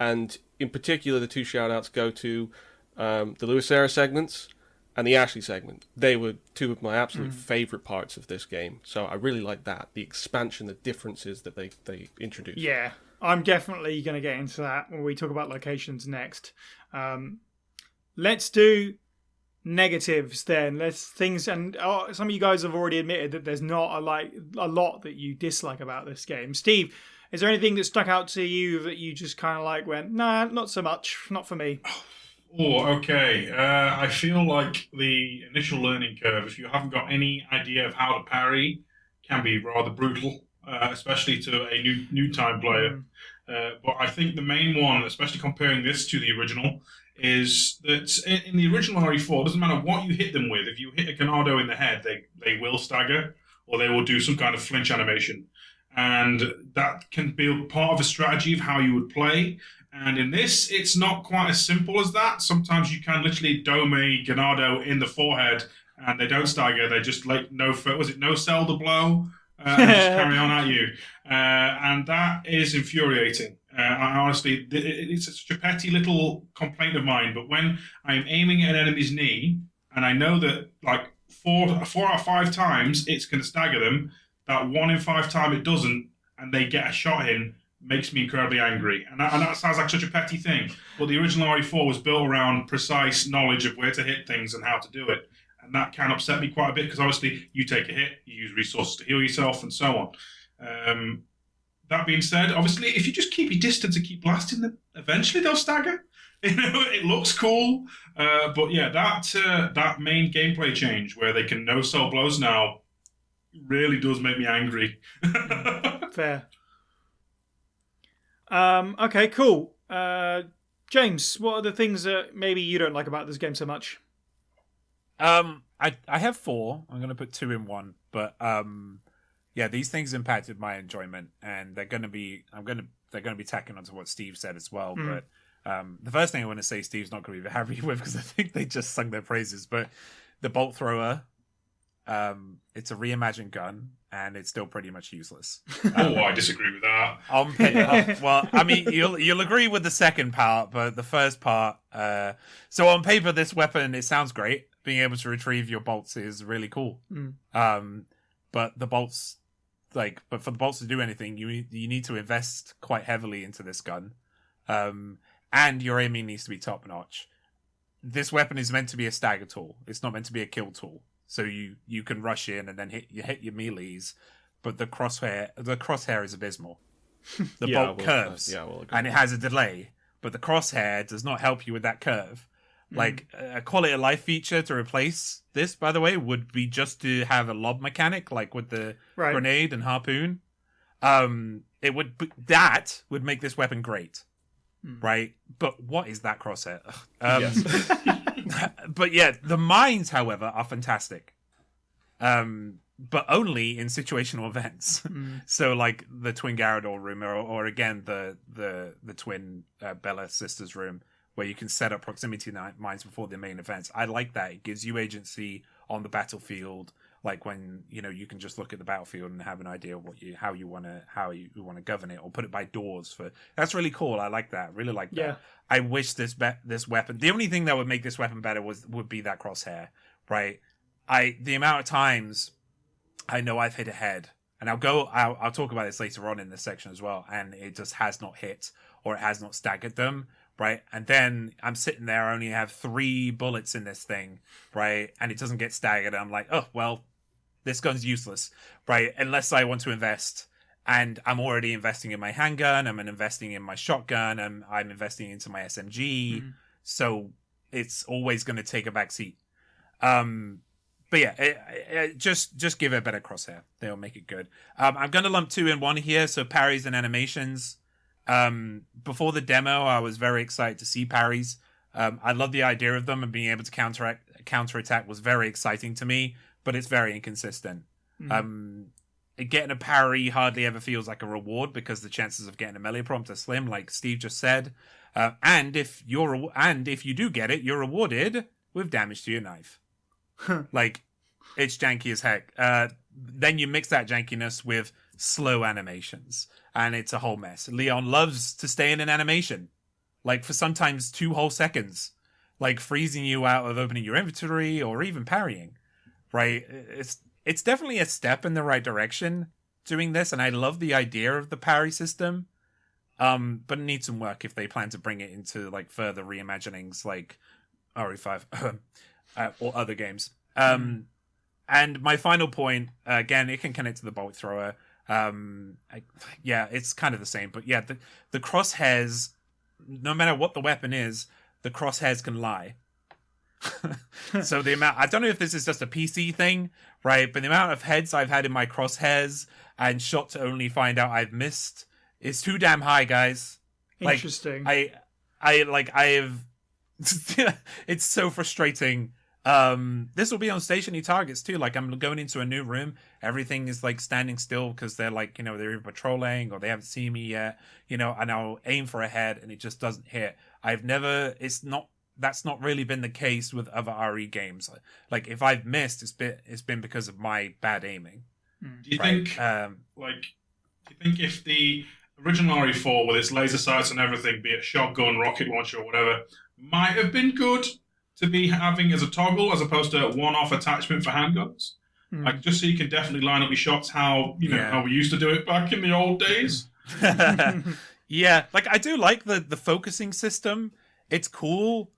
and in particular, the two shout-outs go to the Lewis Era segments and the Ashley segment. They were two of my absolute favourite parts of this game, so I really liked that. The expansion, the differences that they introduced. Yeah, I'm definitely going to get into that when we talk about locations next. Let's do negatives then. Some of you guys have already admitted that there's not a lot that you dislike about this game. Steve, is there anything that stuck out to you that you just kind of like went, nah, not so much, not for me? Oh, okay. I feel like the initial learning curve, if you haven't got any idea of how to parry, can be rather brutal, especially to a new time player. But I think the main one, especially comparing this to the original, is that in the original RE4, it doesn't matter what you hit them with. If you hit a Ganado in the head, they will stagger, or they will do some kind of flinch animation. And that can be part of a strategy of how you would play. And in this, it's not quite as simple as that. Sometimes you can literally dome a Ganado in the forehead, and they don't stagger. They just no sell the blow, and just carry on at you. And that is infuriating. I honestly, it's such a petty little complaint of mine, but when I'm aiming at an enemy's knee, and I know that like four out of 5 times it's going to stagger them, that 1 in 5 time it doesn't, and they get a shot in, makes me incredibly angry. And that sounds like such a petty thing, but the original RE4 was built around precise knowledge of where to hit things and how to do it. And that can upset me quite a bit, because obviously you take a hit, you use resources to heal yourself, and so on. That being said, obviously, if you just keep your distance and keep blasting them, eventually they'll stagger. It looks cool, but yeah, that main gameplay change where they can no-sell blows now really does make me angry. Fair. Okay, cool. James, what are the things that maybe you don't like about this game so much? I have 4. I'm gonna put 2 in 1, but yeah, these things impacted my enjoyment, and they're gonna be tacking onto what Steve said as well. But the first thing I want to say, Steve's not gonna be happy with, because I think they just sung their praises. But the bolt thrower, it's a reimagined gun, and it's still pretty much useless. I disagree with that. Well, I mean, you'll agree with the second part, but the first part. So on paper, this weapon, it sounds great. Being able to retrieve your bolts is really cool. But the bolts, but for the bolts to do anything, you need to invest quite heavily into this gun, and your aiming needs to be top notch. This weapon is meant to be a stagger tool. It's not meant to be a kill tool. So you can rush in and then hit your melees, but the crosshair is abysmal. The bolt curves, and it has a delay, but the crosshair does not help you with that curve. Like a quality of life feature to replace this, by the way, would be just to have a lob mechanic, like with the grenade and harpoon. That would make this weapon great, right? But what is that crosshair? But yeah, the mines, however, are fantastic. But only in situational events. So like the twin Garrador room, or again the twin Bella sisters room, where you can set up proximity mines before the main events. I like that. It gives you agency on the battlefield, like when you can just look at the battlefield and have an idea of how you want to govern it, or put it by doors. That's really cool. I like that. Really like that. Yeah. I wish this weapon. The only thing that would make this weapon better would be that crosshair, right? The amount of times I know I've hit a head, and I'll talk about this later on in this section as well, and it just has not hit, or it has not staggered them. Right, and then I'm sitting there, I only have 3 bullets in this thing, right, and it doesn't get staggered. I'm like, oh, well, this gun's useless, right, unless I want to invest. And I'm already investing in my handgun, I'm investing in my shotgun, and I'm investing into my SMG, so it's always going to take a back seat. But yeah, just give it a better crosshair. They'll make it good. I'm going to lump 2 in 1 here, so parries and animations. Before the demo, I was very excited to see parries. I love the idea of them, and being able to counterattack was very exciting to me, but it's very inconsistent. getting a parry hardly ever feels like a reward because the chances of getting a melee prompt are slim, like Steve just said. And if you do get it, you're rewarded with damage to your knife. Like, it's janky as heck. Then you mix that jankiness with slow animations, and it's a whole mess. Leon loves to stay in an animation, like for sometimes 2 whole seconds, like freezing you out of opening your inventory or even parrying. Right? It's definitely a step in the right direction doing this, and I love the idea of the parry system. But it needs some work if they plan to bring it into like further reimaginings like RE5 or other games. And my final point, again, it can connect to the bolt thrower. It's kind of the same, but yeah, the crosshairs, no matter what the weapon is, the crosshairs can lie. So the amount, I don't know if this is just a PC thing, right? But the amount of heads I've had in my crosshairs and shot to only find out I've missed is too damn high, guys. Interesting. Like, I've it's so frustrating. This will be on stationary targets too. Like, I'm going into a new room, everything is like standing still because they're like, they're either patrolling or they haven't seen me yet, and I'll aim for a head and it just doesn't hit. That's not really been the case with other RE games. Like, if I've missed, it's been because of my bad aiming. Do you think if the original RE4 with its laser sights and everything, be it shotgun, rocket launcher, or whatever, might have been good to be having as a toggle as opposed to a one-off attachment for handguns? Like, just so you can definitely line up your shots how how we used to do it back in the old days. Yeah, like, I do like the focusing system. It's cool.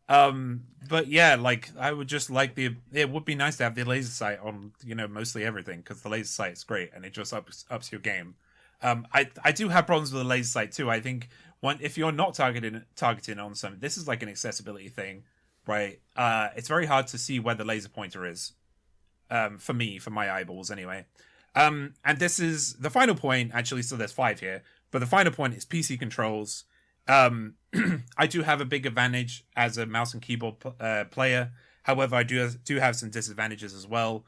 But yeah, like, I would just like it would be nice to have the laser sight on, mostly everything, because the laser sight is great and it just ups your game. I do have problems with the laser sight too. I think if you're not targeting on something, this is like an accessibility thing, right? It's very hard to see where the laser pointer is. For my eyeballs anyway. And this is the final point, actually, so there's 5 here, but the final point is PC controls. I do have a big advantage as a mouse and keyboard player. However, I do have some disadvantages as well.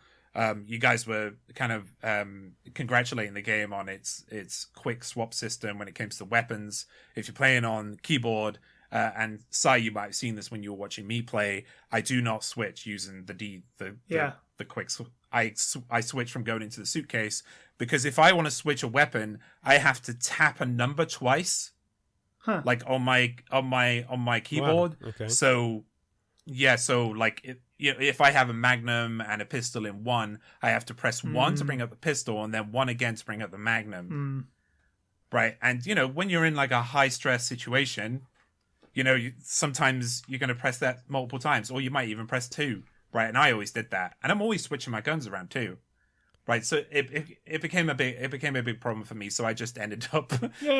You guys were kind of congratulating the game on its quick swap system when it comes to weapons. If you're playing on keyboard, and Sai, you might have seen this when you were watching me play, I do not switch using the quick. I switch from going into the suitcase, because if I want to switch a weapon, I have to tap a number twice. Huh. Like on my keyboard. Wow. Okay. So like, if I have a Magnum and a pistol in one, I have to press 1 to bring up the pistol and then 1 again to bring up the Magnum. Right. And when you're in like a high stress situation, sometimes you're going to press that multiple times, or you might even press 2. Right. And I always did that, and I'm always switching my guns around too. Right, so it became a big problem for me. So I just ended up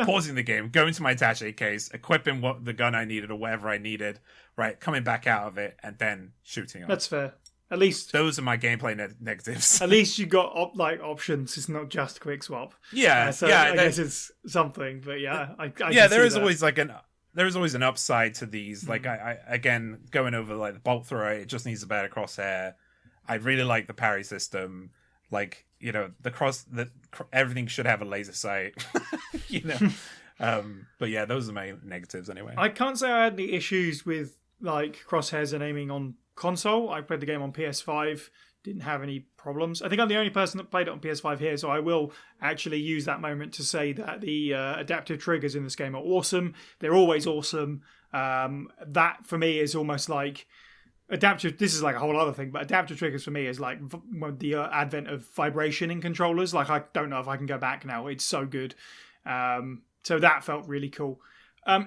pausing the game, going to my attaché case, equipping the gun I needed or whatever I needed, right, coming back out of it, and then shooting. That's fair. At least those are my gameplay negatives. At least you got options. It's not just quick swap. Yeah, I guess it's something. But yeah, I there is always an upside to these. Like, I again, going over like the bolt thrower, it just needs a better crosshair. I really like the parry system. Like, everything should have a laser sight, But yeah, those are my negatives anyway. I can't say I had any issues with like crosshairs and aiming on console. I played the game on PS5, didn't have any problems. I think I'm the only person that played it on PS5 here, so I will actually use that moment to say that the adaptive triggers in this game are awesome. They're always awesome. That for me is almost like adaptive. This is like a whole other thing, but adaptive triggers for me is like the advent of vibration in controllers. Like, I don't know if I can go back now. It's so good. So that felt really cool.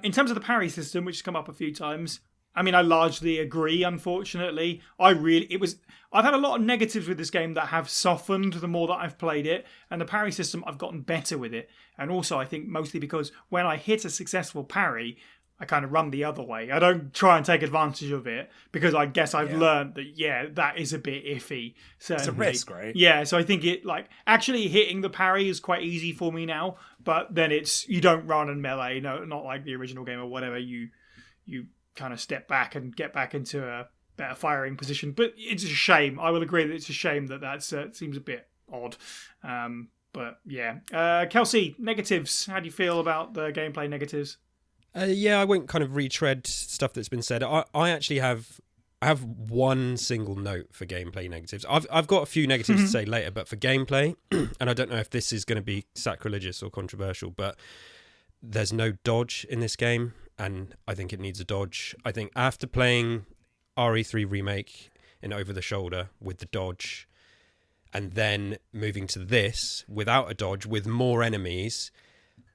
In terms of the parry system, which has come up a few times, I mean, I largely agree. Unfortunately, I've had a lot of negatives with this game that have softened the more that I've played it, and the parry system, I've gotten better with it. And also, I think mostly because when I hit a successful parry, I kind of run the other way. I don't try and take advantage of it, because I guess I've learned that, that is a bit iffy. Certainly. It's a risk, right? Yeah, so I think actually hitting the parry is quite easy for me now, but then you don't run and melee, not like the original game or whatever. You kind of step back and get back into a better firing position. But it's a shame. I will agree that it's a shame that seems a bit odd. But yeah, Kelsey, negatives. How do you feel about the gameplay negatives? Yeah, I won't kind of retread stuff that's been said. I actually have one single note for gameplay negatives. I've got a few negatives to say later, but for gameplay, and I don't know if this is going to be sacrilegious or controversial, but there's no dodge in this game, and I think it needs a dodge. I think after playing RE3 Remake in Over the Shoulder with the dodge, and then moving to this without a dodge with more enemies,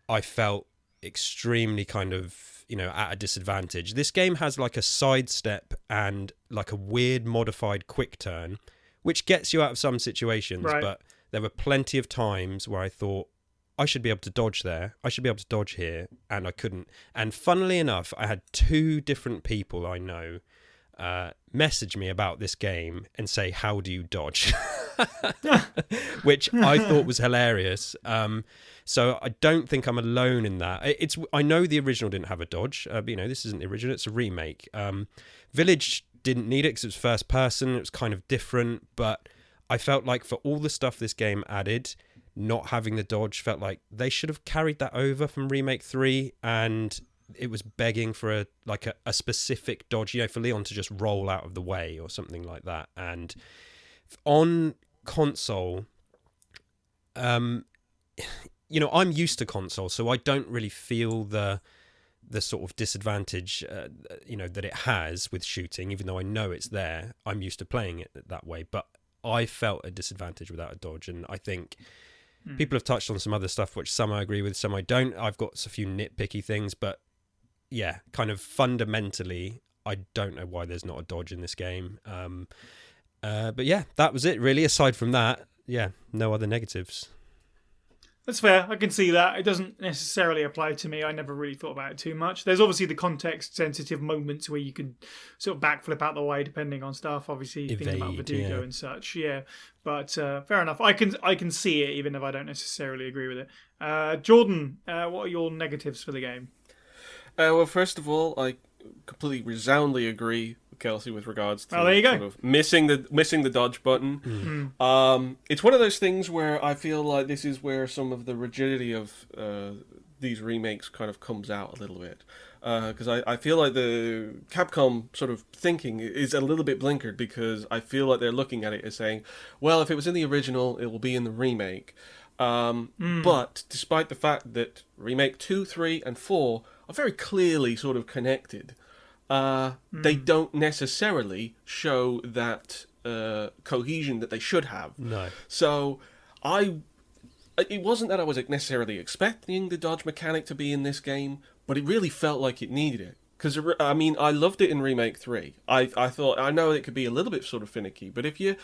I felt extremely kind of, at a disadvantage. This game has like a sidestep and like a weird modified quick turn, which gets you out of some situations, right. But there were plenty of times where I thought, I should be able to dodge there, I should be able to dodge here, and I couldn't. And funnily enough, I had 2 different people I know message me about this game and say, how do you dodge? Which I thought was hilarious. So I don't think I'm alone in that. I know the original didn't have a dodge, but this isn't the original, it's a remake. Village didn't need it because it was first person, it was kind of different, but I felt like for all the stuff this game added, not having the dodge felt like they should have carried that over from Remake 3, and it was begging for a specific dodge, for Leon to just roll out of the way or something like that. And on console, I'm used to console, so I don't really feel the sort of disadvantage, that it has with shooting, even though I know it's there. I'm used to playing it that way, but I felt a disadvantage without a dodge, and I think people have touched on some other stuff, which some I agree with, some I don't. I've got a few nitpicky things, but yeah, kind of fundamentally, I don't know why there's not a dodge in this game. But yeah, that was it really. Aside from that, yeah, no other negatives. That's fair. I can see that. It doesn't necessarily apply to me. I never really thought about it too much. There's obviously the context-sensitive moments where you can sort of backflip out the way depending on stuff. Obviously, things about Verdugo and such. Yeah, but fair enough. I can see it even if I don't necessarily agree with it. Jordan, what are your negatives for the game? Well, first of all, I completely resoundingly agree with Kelsey with regards to there you go. Sort of missing the dodge button. It's one of those things where I feel like this is where some of the rigidity of these remakes kind of comes out a little bit. Because I feel like the Capcom sort of thinking is a little bit blinkered, because I feel like they're looking at it as saying, well, if it was in the original, it will be in the remake. But despite the fact that Remake 2, 3, and 4 are very clearly sort of connected, they don't necessarily show that cohesion that they should have. No. So it wasn't that I was necessarily expecting the dodge mechanic to be in this game, but it really felt like it needed it. Because, I mean, I loved it in Remake 3. I thought, I know it could be a little bit sort of finicky, but if you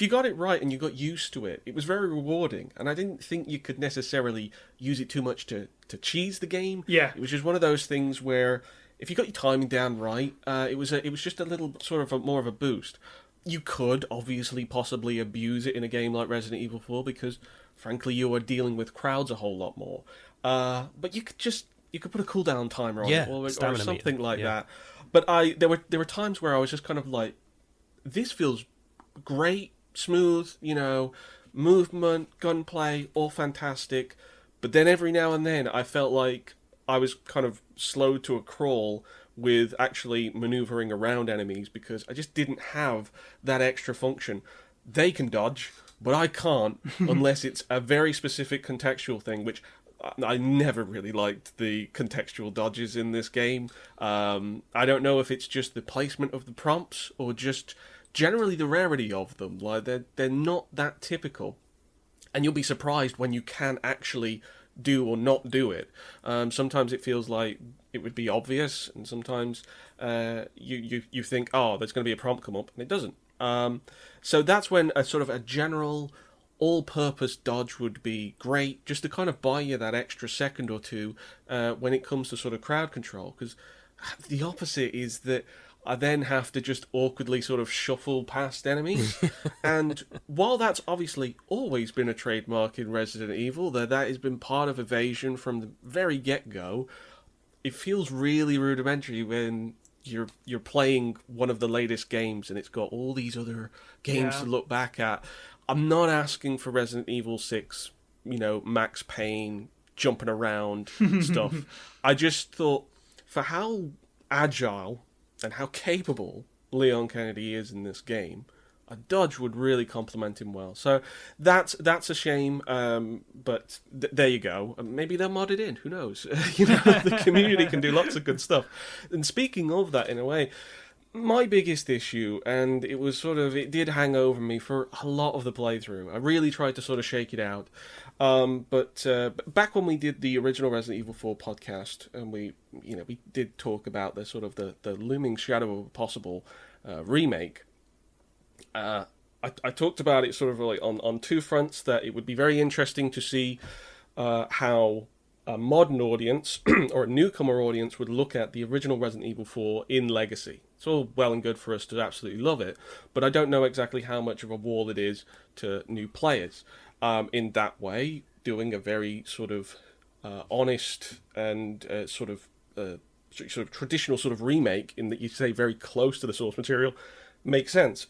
got it right and you got used to it, it was very rewarding. And I didn't think you could necessarily use it too much to cheese the game. Yeah. It was just one of those things where if you got your timing down right, it was just a little sort of more of a boost. You could, obviously, possibly abuse it in a game like Resident Evil 4 because, frankly, you are dealing with crowds a whole lot more. But you could put a cooldown timer on it, or something like that. But there were times where I was just kind of like, this feels great, smooth, movement, gunplay, all fantastic. But then every now and then I felt like I was kind of slowed to a crawl with actually maneuvering around enemies because I just didn't have that extra function. They can dodge, but I can't unless it's a very specific contextual thing, which I never really liked the contextual dodges in this game. I don't know if it's just the placement of the prompts or just generally the rarity of them. Like they're not that typical, and you'll be surprised when you can actually do or not do it. Sometimes it feels like it would be obvious, and sometimes you think, oh, there's going to be a prompt come up, and it doesn't. So that's when a sort of a general all-purpose dodge would be great, just to kind of buy you that extra second or two when it comes to sort of crowd control, because the opposite is that I then have to just awkwardly sort of shuffle past enemies. And while that's obviously always been a trademark in Resident Evil, that has been part of evasion from the very get-go, it feels really rudimentary when you're playing one of the latest games and it's got all these other games to look back at. I'm not asking for Resident Evil 6, Max Payne, jumping around stuff. I just thought, for how agile and how capable Leon Kennedy is in this game, a dodge would really complement him well. So that's a shame, but there you go. Maybe they'll mod it in. Who knows? The community can do lots of good stuff. And speaking of that, in a way, my biggest issue, and it did hang over me for a lot of the playthrough. I really tried to sort of shake it out. But back when we did the original Resident Evil 4 podcast, and we did talk about the sort of the looming shadow of a possible remake. I talked about it sort of like on two fronts, that it would be very interesting to see how a modern audience or a newcomer audience would look at the original Resident Evil 4 in Legacy. It's all well and good for us to absolutely love it, but I don't know exactly how much of a wall it is to new players. In that way, doing a very sort of honest and sort of traditional sort of remake, in that you say very close to the source material, makes sense.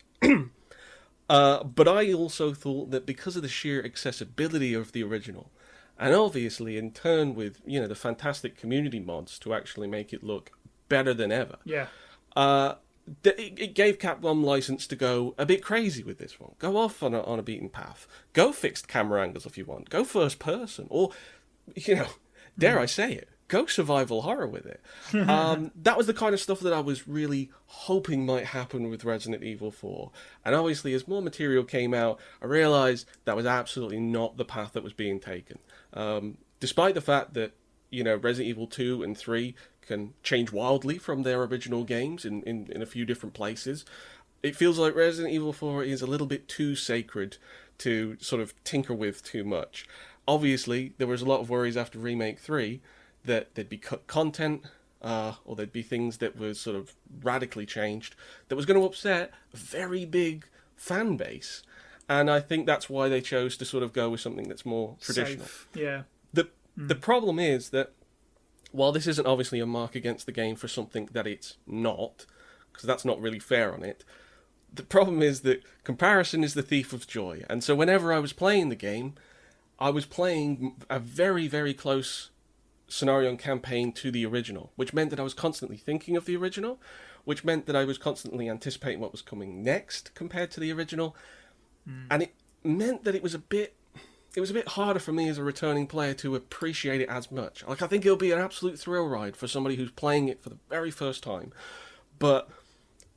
But I also thought that because of the sheer accessibility of the original, and obviously in turn with the fantastic community mods to actually make it look better than ever, it gave Capcom license to go a bit crazy with this one. Go off on a beaten path. Go fixed camera angles if you want. Go first person, or dare I say it, go survival horror with it. That was the kind of stuff that I was really hoping might happen with Resident Evil 4. And obviously, as more material came out, I realised that was absolutely not the path that was being taken. Despite the fact that, Resident Evil 2 and 3 can change wildly from their original games in a few different places, it feels like Resident Evil 4 is a little bit too sacred to sort of tinker with too much. Obviously, there was a lot of worries after Remake 3 that there'd be cut content, or there'd be things that were sort of radically changed that was going to upset a very big fan base. And I think that's why they chose to sort of go with something that's more traditional. Safe. Yeah. The problem is that while this isn't obviously a mark against the game for something that it's not, because that's not really fair on it, the problem is that comparison is the thief of joy. And so whenever I was playing the game, I was playing a very, very close scenario and campaign to the original, which meant that I was constantly thinking of the original, which meant that I was constantly anticipating what was coming next compared to the original. And it meant that it was a bit harder for me as a returning player to appreciate it as much. Like, I think it'll be an absolute thrill ride for somebody who's playing it for the very first time, but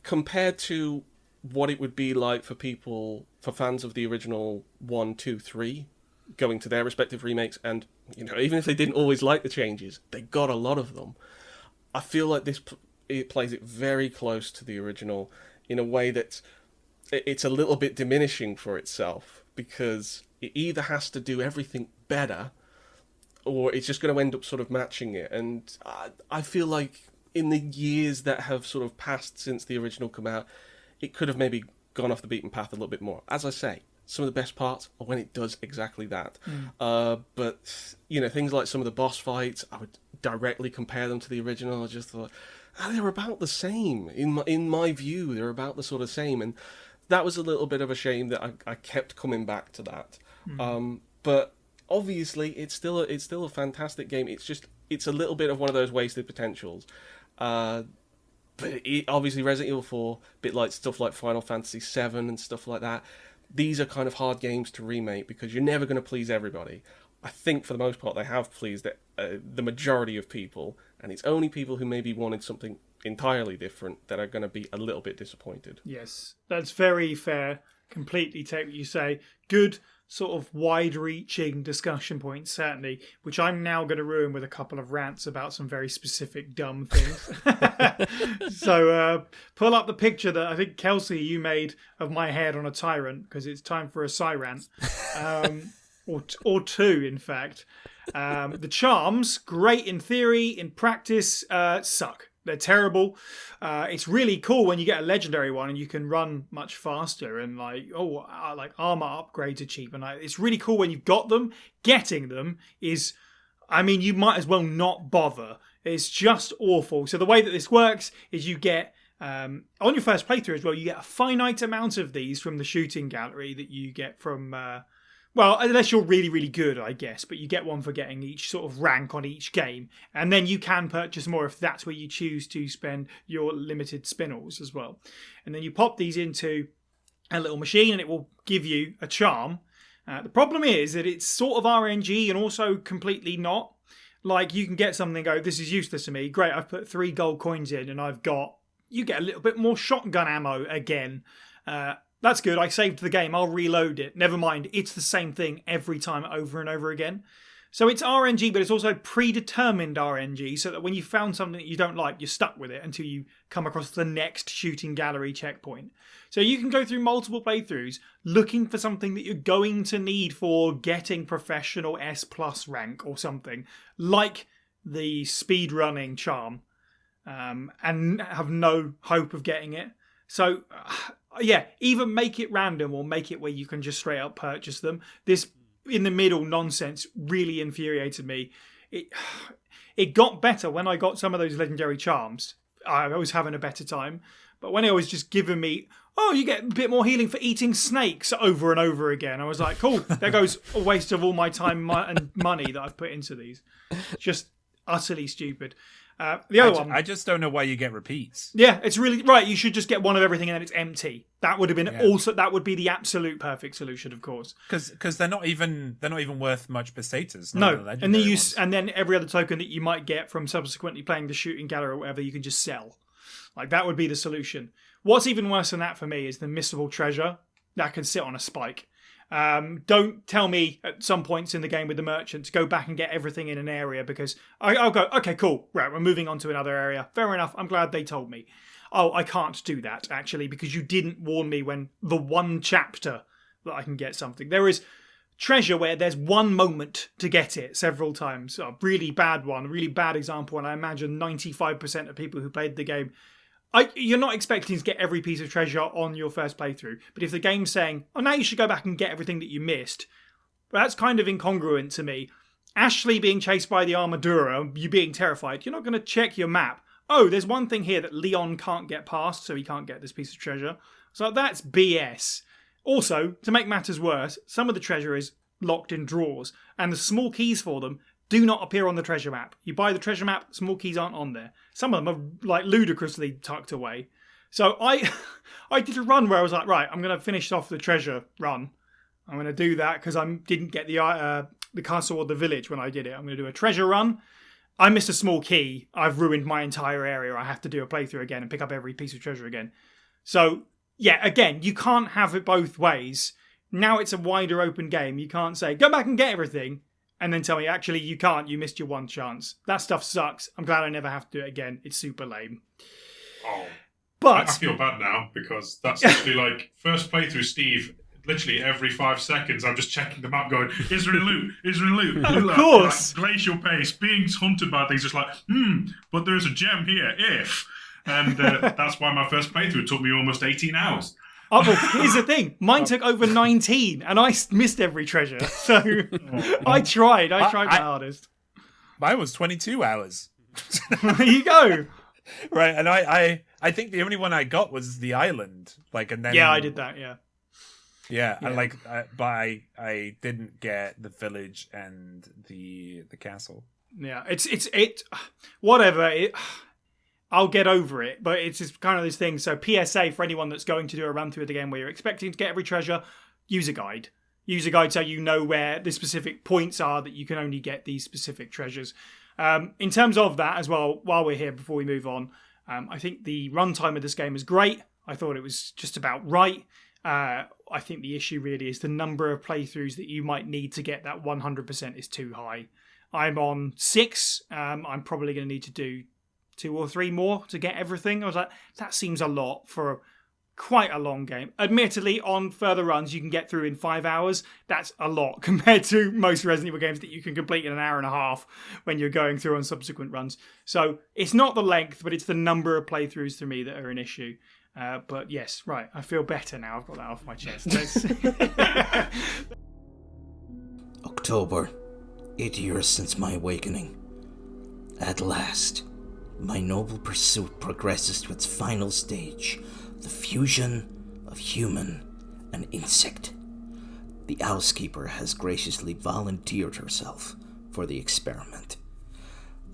compared to what it would be like for fans of the original 1, 2, 3, going to their respective remakes, and even if they didn't always like the changes, they got a lot of them. I feel like it plays it very close to the original in a way that it's a little bit diminishing for itself, because it either has to do everything better, or it's just going to end up sort of matching it. And I feel like in the years that have sort of passed since the original come out, it could have maybe gone off the beaten path a little bit more. As I say, some of the best parts are when it does exactly that. But things like some of the boss fights, I would directly compare them to the original. I just thought, they're about the same. In my view, they're about the sort of same. And that was a little bit of a shame that I kept coming back to that. But obviously, it's still a fantastic game. It's a little bit of one of those wasted potentials. But obviously, Resident Evil 4, a bit like stuff like Final Fantasy 7 and stuff like that, these are kind of hard games to remake because you're never going to please everybody. I think for the most part they have pleased the majority of people, and it's only people who maybe wanted something entirely different that are going to be a little bit disappointed. Yes, that's very fair. Completely take what you say. Good sort of wide-reaching discussion points, certainly, which I'm now going to ruin with a couple of rants about some very specific dumb things. So pull up the picture that I think, Kelsey, you made of my head on a tyrant, because it's time for a Cyrant. Or two, in fact. The charms, great in theory, in practice, suck. They're terrible. It's really cool when you get a legendary one and you can run much faster, and like armor upgrades are cheap, and it's really cool when you've got them. Getting them is, you might as well not bother. It's just awful. So the way that this works is you get On your first playthrough as well, you get a finite amount of these from the shooting gallery that you get from, well, unless you're really, really good, I guess, but you get one for getting each sort of rank on each game. And then you can purchase more if that's where you choose to spend your limited spinels as well. And then you pop these into a little machine and it will give you a charm. The problem is that it's sort of RNG and also completely not. Like, you can get something and go, this is useless to me. Great, I've put 3 gold coins in and you get a little bit more shotgun ammo again. That's good. I saved the game. I'll reload it. Never mind. It's the same thing every time over and over again. So it's RNG, but it's also predetermined RNG, so that when you found something that you don't like, you're stuck with it until you come across the next shooting gallery checkpoint. So you can go through multiple playthroughs looking for something that you're going to need for getting professional S+ rank or something, like the speedrunning charm, and have no hope of getting it. So, yeah, either make it random or make it where you can just straight up purchase them. This in the middle nonsense really infuriated me. It got better when I got some of those legendary charms. I was having a better time. But when it was just giving me, oh, you get a bit more healing for eating snakes over and over again, I was like, cool, there goes a waste of all my time and money that I've put into these. Just utterly stupid. The other one, I just don't know why you get repeats. Yeah, it's really right. You should just get one of everything and then it's empty. That would have been that would be the absolute perfect solution, of course. Because they're not even worth much pesetas. No, and then every other token that you might get from subsequently playing the shooting gallery or whatever, you can just sell. Like, that would be the solution. What's even worse than that for me is the missable treasure that can sit on a spike. Don't tell me at some points in the game with the merchant to go back and get everything in an area, because I'll go, okay, cool, right, we're moving on to another area. Fair enough, I'm glad they told me. Oh, I can't do that, actually, because you didn't warn me when the one chapter that I can get something. There is treasure where there's one moment to get it several times. A really bad one, a really bad example, and I imagine 95% of people who played the game, you're not expecting to get every piece of treasure on your first playthrough, but if the game's saying, oh, now you should go back and get everything that you missed, that's kind of incongruent to me. Ashley being chased by the Armadura, you being terrified, you're not going to check your map. Oh, there's one thing here that Leon can't get past, so he can't get this piece of treasure. So that's BS. Also, to make matters worse, some of the treasure is locked in drawers, and the small keys for them do not appear on the treasure map. You buy the treasure map, small keys aren't on there. Some of them are like ludicrously tucked away. So I did a run where I was like, right, I'm going to finish off the treasure run. I'm going to do that because I didn't get the castle or the village when I did it. I'm going to do a treasure run. I missed a small key. I've ruined my entire area. I have to do a playthrough again and pick up every piece of treasure again. So, yeah, again, you can't have it both ways. Now it's a wider open game. You can't say, go back and get everything, and then tell me, actually, you can't. You missed your one chance. That stuff sucks. I'm glad I never have to do it again. It's super lame. Oh, but I feel bad now, because that's actually like first playthrough, Steve. Literally every 5 seconds, I'm just checking the map, going, "Is there any loot? Is there any loot?" Of course, like, glacial pace, being hunted by things, just like, but there's a gem here. If, and that's why my first playthrough took me almost 18 hours. Oh, well, here's the thing. Mine took over 19, and I missed every treasure. So I tried. I tried my hardest. Mine was 22 hours. There you go. Right, and I think the only one I got was the island. Like, and then yeah, I did that. Yeah, and like, but I didn't get the village and the castle. Yeah, it's whatever. I'll get over it, but it's just kind of this thing. So PSA for anyone that's going to do a run through of the game where you're expecting to get every treasure, use a guide. Use a guide so you know where the specific points are that you can only get these specific treasures. In terms of that as well, while we're here, before we move on, I think the runtime of this game is great. I thought it was just about right. I think the issue really is the number of playthroughs that you might need to get that 100% is too high. I'm on 6. I'm probably going to need to do 2 or 3 more to get everything. I was like, that seems a lot for quite a long game. Admittedly, on further runs you can get through in 5 hours. That's a lot compared to most Resident Evil games that you can complete in an hour and a half when you're going through on subsequent runs. So it's not the length, but it's the number of playthroughs to me that are an issue. But yes, right, I feel better now. I've got that off my chest. October, 8 years since my awakening. At last, My noble pursuit progresses to its final stage, the fusion of human and insect. The housekeeper has graciously volunteered herself for the experiment.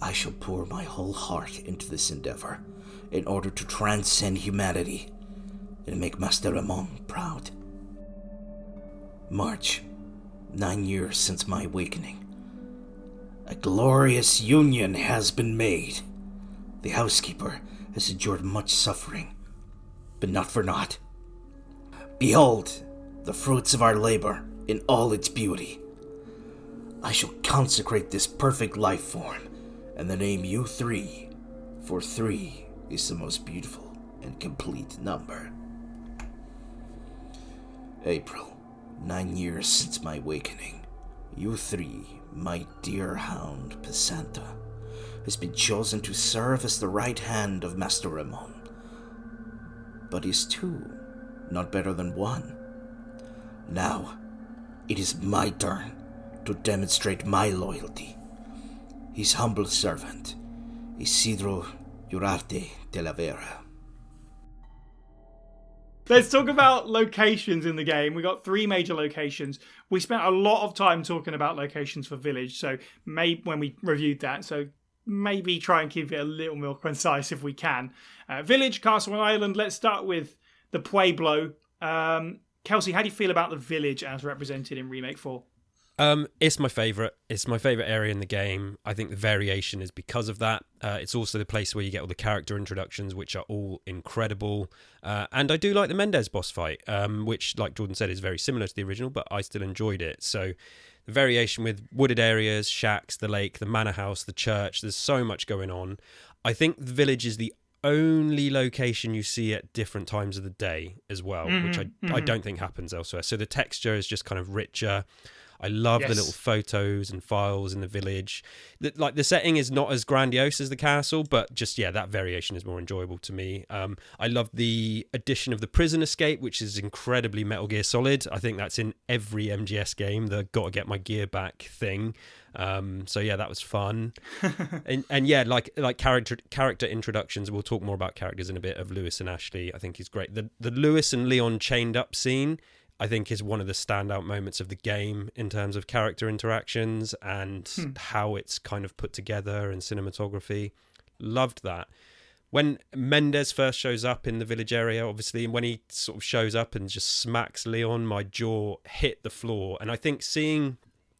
I shall pour my whole heart into this endeavor in order to transcend humanity and make Master Ramon proud. March, 9 years since my awakening. A glorious union has been made. The housekeeper has endured much suffering, but not for naught. Behold the fruits of our labor in all its beauty. I shall consecrate this perfect life form and the name you 3, for 3 is the most beautiful and complete number. April, 9 years since my awakening. You 3, my dear hound Pisanta, has been chosen to serve as the right hand of Master Ramon. But is 2 not better than 1? Now, it is my turn to demonstrate my loyalty. His humble servant, Isidro Urarte de la Vera. Let's talk about locations in the game. We got 3 major locations. We spent a lot of time talking about locations for Village, so maybe when we reviewed that, so maybe try and keep it a little more concise if we can. Village, Castle, and Island. Let's start with the Pueblo. Kelsey, how do you feel about the Village as represented in Remake 4? It's my favourite. It's my favourite area in the game. I think the variation is because of that. It's also the place where you get all the character introductions, which are all incredible. And I do like the Mendez boss fight, which, like Jordan said, is very similar to the original, but I still enjoyed it. So the variation with wooded areas, shacks, the lake, the manor house, the church, there's so much going on. I think the Village is the only location you see at different times of the day as well, which I don't think happens elsewhere. So the texture is just kind of richer. I love the little photos and files in the village. The setting is not as grandiose as the castle, but just, that variation is more enjoyable to me. I love the addition of the prison escape, which is incredibly Metal Gear Solid. I think that's in every MGS game, the gotta get my gear back thing. That was fun. and character introductions. We'll talk more about characters in a bit, of Lewis and Ashley. I think he's great. The Lewis and Leon chained up scene, I think, is one of the standout moments of the game in terms of character interactions and how it's kind of put together and cinematography. Loved that. When Mendez first shows up in the village area, obviously, and when he sort of shows up and just smacks Leon, my jaw hit the floor. And I think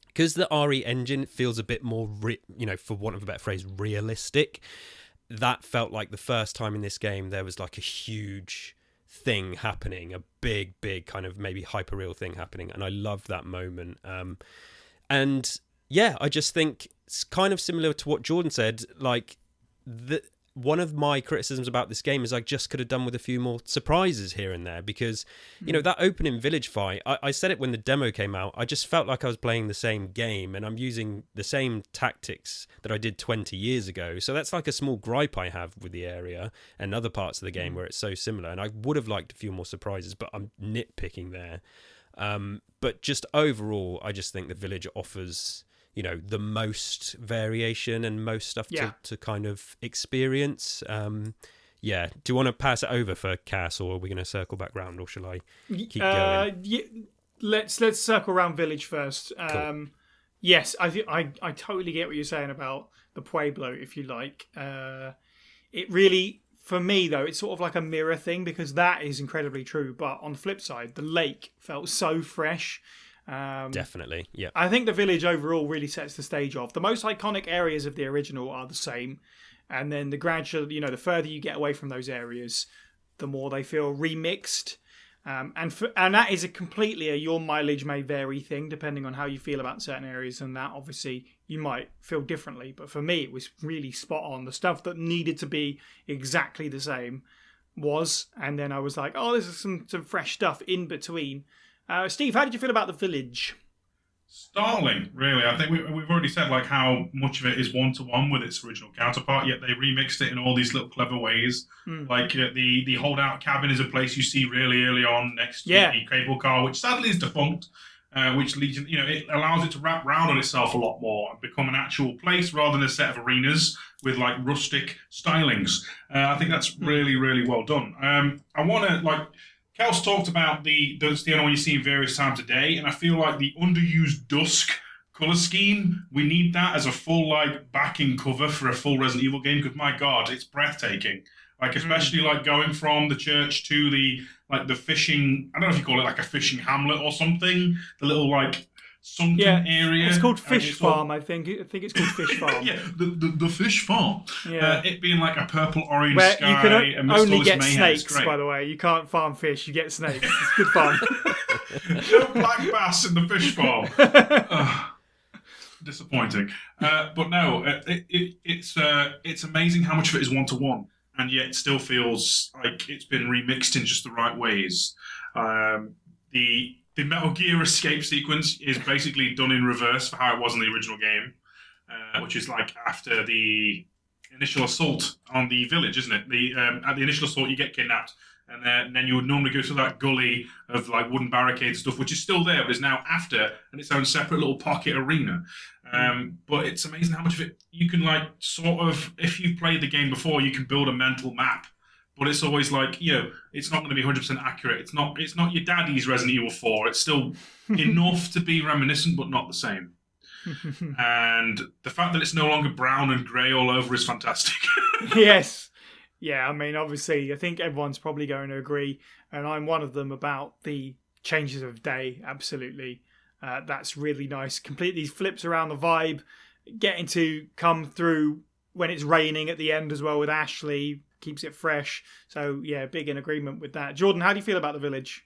because the RE engine feels a bit more, for want of a better phrase, realistic, that felt like the first time in this game there was like a huge thing happening, a big kind of maybe hyper-real thing happening, and I loved that moment. I just think it's kind of similar to what Jordan said. Like, one of my criticisms about this game is I just could have done with a few more surprises here and there, because that opening village fight, I said it when the demo came out, I just felt like I was playing the same game and I'm using the same tactics that I did 20 years ago. So that's like a small gripe I have with the area and other parts of the game where it's so similar, and I would have liked a few more surprises, but I'm nitpicking there. But just overall, I just think the village offers the most variation and most stuff to kind of experience. Do you want to pass it over for Cass, or are we going to circle back round, or shall I keep going? Let's circle around Village first. Cool. Yes, I totally get what you're saying about the Pueblo, if you like. It really, for me though, it's sort of like a mirror thing, because that is incredibly true. But on the flip side, the lake felt so fresh. Definitely, yeah. I think the village overall really sets the stage off. The most iconic areas of the original are the same, and then the gradual, the further you get away from those areas, the more they feel remixed. And that is completely a your mileage may vary thing, depending on how you feel about certain areas, and that obviously you might feel differently. But for me, it was really spot on. The stuff that needed to be exactly the same was, and then I was like, oh, this is some fresh stuff in between. Steve, how did you feel about the village? Startling, really. I think we've already said like how much of it is one-to-one with its original counterpart, yet they remixed it in all these little clever ways. Like the holdout cabin is a place you see really early on next to the cable car, which sadly is defunct, which leads, it allows it to wrap round on itself a lot more and become an actual place rather than a set of arenas. with like rustic stylings. I think that's really, really well done. I want to like. Kels talked about that's the only one you see in various times a day, and I feel like the underused dusk color scheme, we need that as a full like backing cover for a full Resident Evil game, because my god, it's breathtaking. Like especially like going from the church to the fishing, I don't know if you call it like a fishing hamlet or something, the little like sunken area. It's called Fish Farm, I think. I think it's called Fish Farm. Yeah, the fish farm. Yeah. It being like a purple orange Where sky you can amidst all only this get mayhem. snakes, by the way. You can't farm fish, you get snakes. It's good fun. No black bass in the fish farm. Disappointing. But no, it's amazing how much of it is one-to-one, and yet it still feels like it's been remixed in just the right ways. The Metal Gear escape sequence is basically done in reverse for how it was in the original game, which is like after the initial assault on the village, isn't it? At the initial assault, you get kidnapped, and then you would normally go through that gully of like wooden barricades stuff, which is still there, but is now after in its own separate little pocket arena. But it's amazing how much of it you can like sort of, if you've played the game before, you can build a mental map. But it's always like, it's not going to be 100% accurate. It's not your daddy's Resident Evil 4. It's still enough to be reminiscent, but not the same. And the fact that it's no longer brown and grey all over is fantastic. Yes. Yeah, I mean, obviously, I think everyone's probably going to agree, and I'm one of them, about the changes of day. Absolutely. That's really nice. Completely flips around the vibe. Getting to come through when it's raining at the end as well with Ashley keeps it fresh. So, yeah, big in agreement with that. Jordan, how do you feel about the village?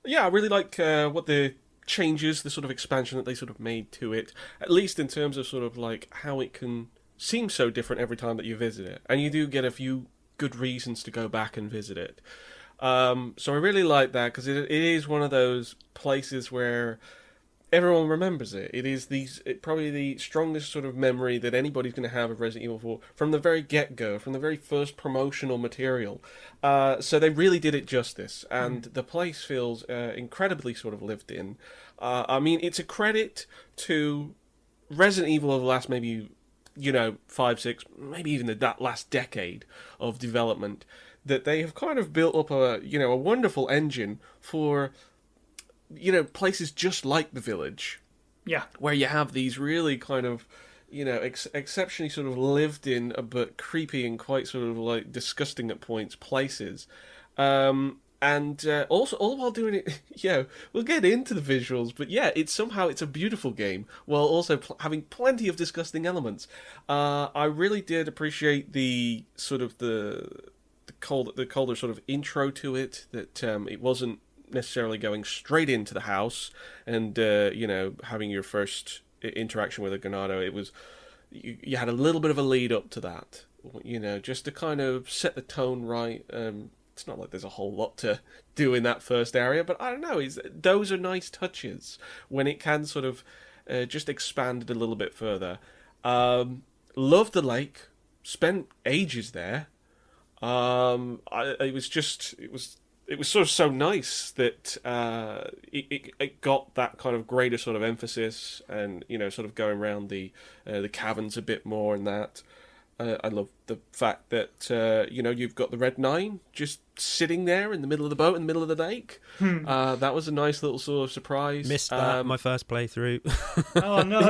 Yeah, I really like what the changes, the sort of expansion that they sort of made to it, at least in terms of sort of like how it can seem so different every time that you visit it. And you do get a few good reasons to go back and visit it. So I really like that, because it is one of those places where everyone remembers it. It is probably the strongest sort of memory that anybody's going to have of Resident Evil 4 from the very get-go, from the very first promotional material. So they really did it justice, and the place feels incredibly sort of lived in. I mean, it's a credit to Resident Evil over the last maybe 5, 6, maybe even that last decade of development, that they have kind of built up a wonderful engine for places just like the village, where you have these really kind of exceptionally sort of lived in but creepy and quite sort of like disgusting at points places, and also all while doing it. We'll get into the visuals, but it's a beautiful game while also having plenty of disgusting elements. I really did appreciate the sort of the colder sort of intro to it, that it wasn't necessarily going straight into the house and having your first interaction with a Ganado. It was you had a little bit of a lead up to that, just to kind of set the tone right. It's not like there's a whole lot to do in that first area, but I don't know, those are nice touches when it can sort of just expand it a little bit further. Loved the lake, spent ages there. It was sort of so nice that it got that kind of greater sort of emphasis, and sort of going around the caverns a bit more, and that. I love the fact that you've got the Red 9 just sitting there in the middle of the boat in the middle of the lake. That was a nice little sort of surprise. Missed that my first playthrough. Oh no!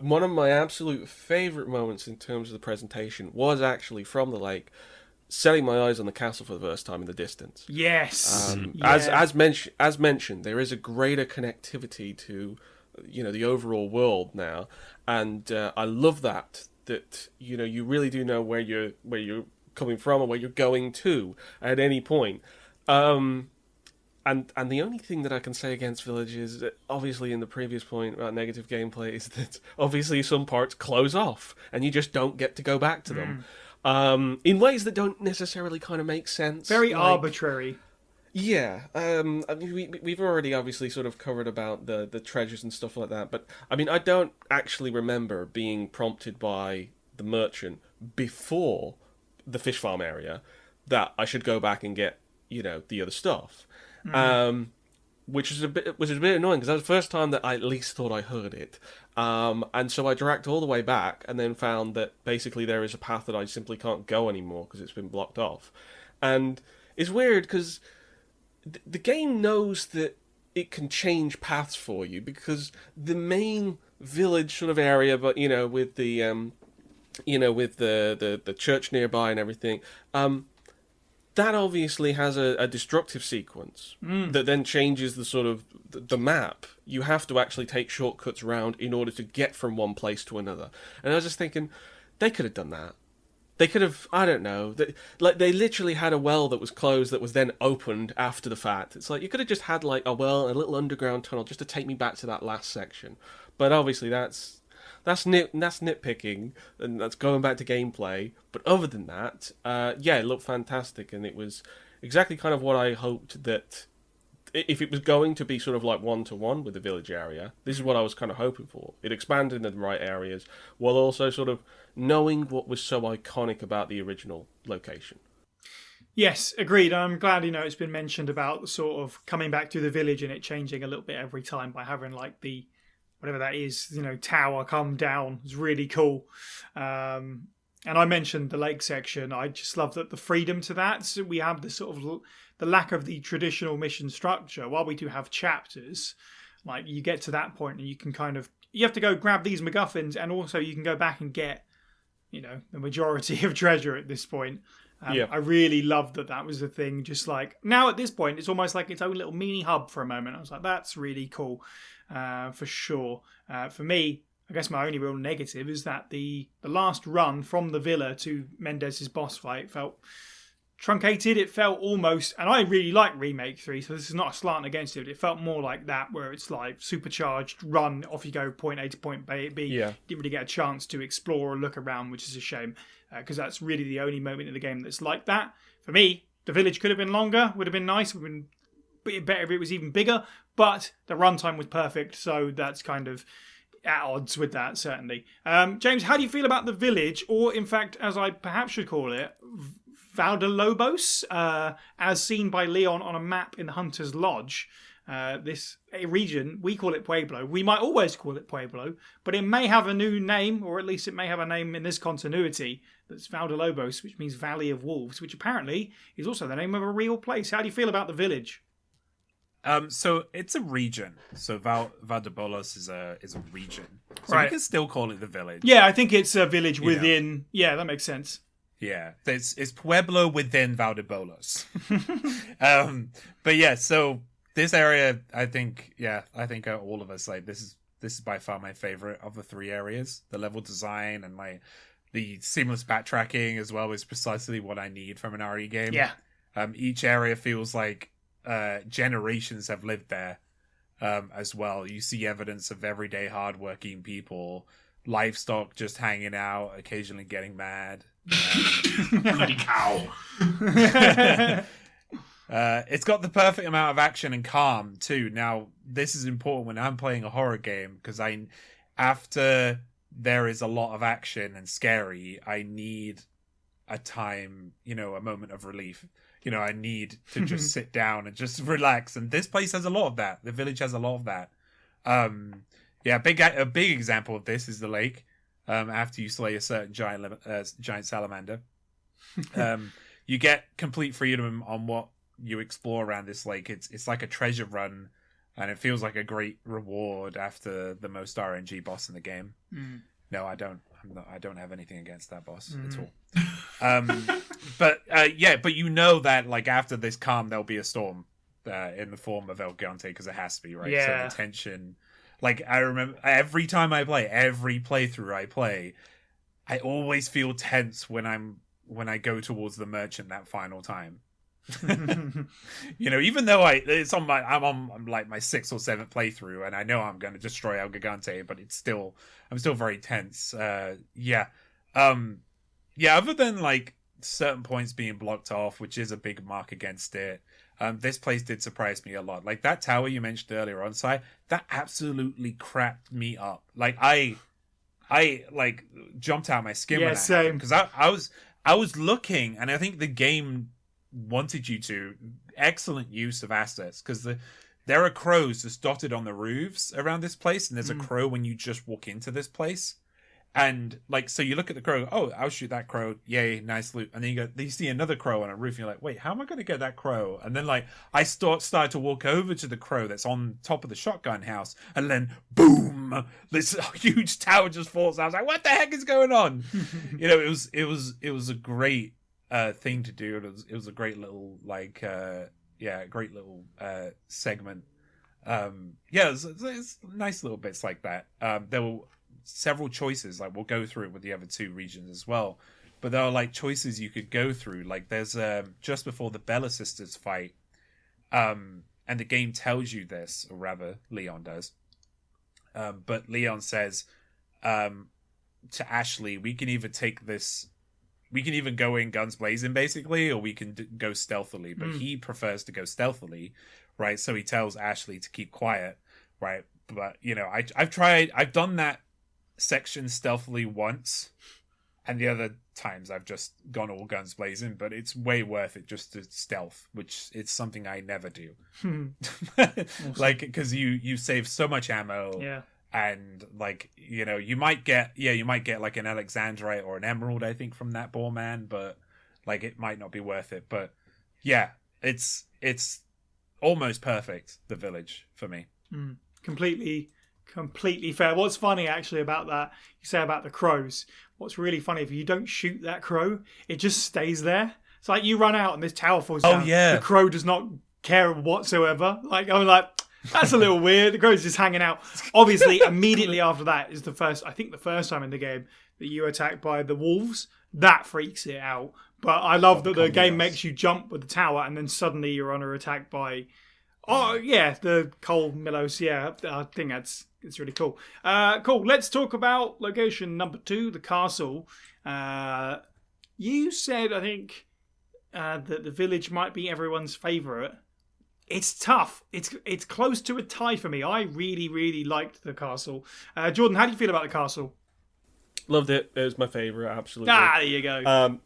One of my absolute favourite moments in terms of the presentation was actually from the lake, setting my eyes on the castle for the first time in the distance. Yes. As mentioned, there is a greater connectivity to the overall world now, and I love that you really do know where you're coming from and where you're going to at any point. And the only thing that I can say against Village is that, obviously, in the previous point about negative gameplay, is that obviously some parts close off and you just don't get to go back to them in ways that don't necessarily kind of make sense. Very arbitrary. Yeah, I mean, we've already obviously sort of covered about the treasures and stuff like that, but I mean, I don't actually remember being prompted by the merchant before the fish farm area that I should go back and get the other stuff. which is a bit annoying because that was the first time that I at least thought I heard it. And so I dragged all the way back and then found that basically there is a path that I simply can't go anymore because it's been blocked off. And it's weird because the game knows that it can change paths for you, because the main village sort of area, but with the with the church nearby and everything, that obviously has a destructive sequence that then changes the sort of the map. You have to actually take shortcuts around in order to get from one place to another. And I was just thinking, they could have done that. They could have, I don't know, they literally had a well that was closed that was then opened after the fact. It's like, you could have just had like a well, a little underground tunnel just to take me back to that last section. But obviously that's nitpicking, and that's going back to gameplay. But other than that, it looked fantastic, and it was exactly kind of what I hoped that if it was going to be sort of like one-to-one with the village area, this is what I was kind of hoping for. It expanded in the right areas, while also sort of knowing what was so iconic about the original location. Yes, agreed. I'm glad, it's been mentioned about sort of coming back to the village and it changing a little bit every time by having like the, whatever that is, tower come down. It's really cool. And I mentioned the lake section. I just love that the freedom to that. So we have the sort of the lack of the traditional mission structure. While we do have chapters, like you get to that point and you can you have to go grab these MacGuffins, and also you can go back and get, the majority of treasure at this point. I really loved that was the thing. Just like now at this point, it's almost like its own little mini hub for a moment. I was like, that's really cool, for sure. For me, I guess my only real negative is that the last run from the villa to Mendez's boss fight felt truncated. It felt almost, and I really like Remake 3, so this is not a slant against it. It felt more like that, where it's like supercharged run, off you go, point A to point B. Yeah. Didn't really get a chance to explore or look around, which is a shame, because that's really the only moment in the game that's like that. For me, the village could have been longer, would have been nice, would have been better if it was even bigger, but the runtime was perfect, so that's kind of at odds with that, certainly. James, how do you feel about the village, or in fact, as I perhaps should call it, Valdalobos, as seen by Leon on a map in the Hunter's Lodge? This region, we call it Pueblo. We might always call it Pueblo, but it may have a new name, or at least it may have a name in this continuity that's Valdalobos, which means Valley of Wolves, which apparently is also the name of a real place. How do you feel about the village? So it's a region. So Valdabolos is a region. So Right. we can still call it the village. Yeah, I think it's a village within. Yeah, that makes sense. Yeah, it's Pueblo within Valdabolos. But yeah, so this area, I think all of us like this is by far my favorite of the three areas. The level design and the seamless backtracking as well is precisely what I need from an RE game. Yeah. Each area feels like generations have lived there as well. You see evidence of everyday hardworking people, livestock just hanging out, occasionally getting mad. Bloody cow. It's got the perfect amount of action and calm too. Now, this is important when I'm playing a horror game, because after there is a lot of action and scary, I need a time, a moment of relief. I need to just sit down and just relax. And this place has a lot of that. The village has a lot of that. A big example of this is the lake. After you slay a certain giant salamander, you get complete freedom on what you explore around this lake. It's like a treasure run, and it feels like a great reward after the most RNG boss in the game. No, I don't. I don't have anything against that boss at all. But that after this calm, there'll be a storm in the form of El Gigante, because it has to be, right? Yeah. So the tension. I remember every time I play, every playthrough I play, I always feel tense when I go towards the merchant that final time. Even though I'm on like my 6th or 7th playthrough, and I know I'm going to destroy El Gigante, but I'm still very tense. Other than certain points being blocked off, which is a big mark against it. This place did surprise me a lot. Like that tower you mentioned earlier on site, that absolutely cracked me up. I jumped out my skin when that happened, because I was looking, and I think the game wanted you to excellent use of assets, because there are crows just dotted on the roofs around this place, and there's a crow when you just walk into this place. And like, so you look at the crow, oh, I'll shoot that crow, yay, nice loot. And then you see another crow on a roof, and you're like, wait, how am I going to get that crow? And then like, I started to walk over to the crow that's on top of the shotgun house, and then boom, this huge tower just falls. I was like, what the heck is going on? It was a great thing to do. It was a great little segment. It's nice little bits like that. There were several choices, like we'll go through it with the other two regions as well, but there are like choices you could go through. Like there's just before the Bella sisters fight, and the game tells you this, or rather Leon does, but Leon says to Ashley, we can either go in guns blazing basically, or we can go stealthily, but he prefers to go stealthily, right? So he tells Ashley to keep quiet, right? But I've done that section stealthily once, and the other times I've just gone all guns blazing, but it's way worth it just to stealth, which it's something I never do. Like, because you save so much ammo, and like you might get like an Alexandrite or an Emerald, I think, from that boar man, but like it might not be worth it. But yeah, it's almost perfect, the village, for me. Completely fair. What's funny actually about that, you say about the crows, what's really funny, if you don't shoot that crow, it just stays there. It's like you run out and this tower falls down. The crow does not care whatsoever. Like, I'm like, that's a little weird. The crow's just hanging out. Obviously, immediately after that is the first time in the game that you're attacked by the wolves. That freaks it out. But I love that the game makes you jump with the tower, and then suddenly you're under attack by the Coal Millos. Yeah, I think it's really cool. Cool. Let's talk about location number 2, the castle. You said, I think, that the village might be everyone's favourite. It's tough. It's close to a tie for me. I really, really liked the castle. Jordan, how do you feel about the castle? Loved it. It was my favourite, absolutely. There you go.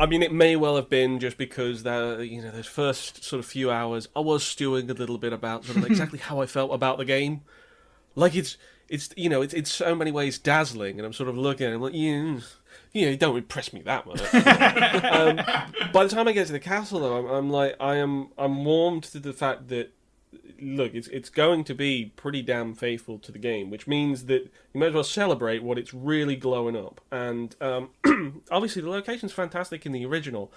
I mean, it may well have been just because those first sort of few hours, I was stewing a little bit about sort of exactly how I felt about the game. Like it's so many ways dazzling, and I'm sort of looking at it, I'm like, you don't impress me that much. By the time I get to the castle, though, I'm warmed to the fact that, look, it's going to be pretty damn faithful to the game, which means that you may as well celebrate what it's really glowing up. And obviously the location's fantastic in the original,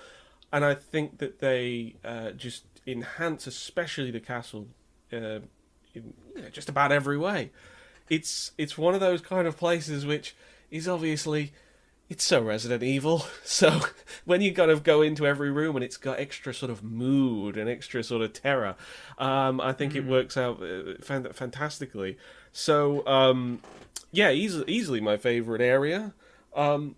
and I think that they just enhance especially the castle in just about every way. It's one of those kind of places which is obviously, it's so Resident Evil. So when you kind of go into every room and it's got extra sort of mood and extra sort of terror, I think it works out fantastically. So easily my favorite area. I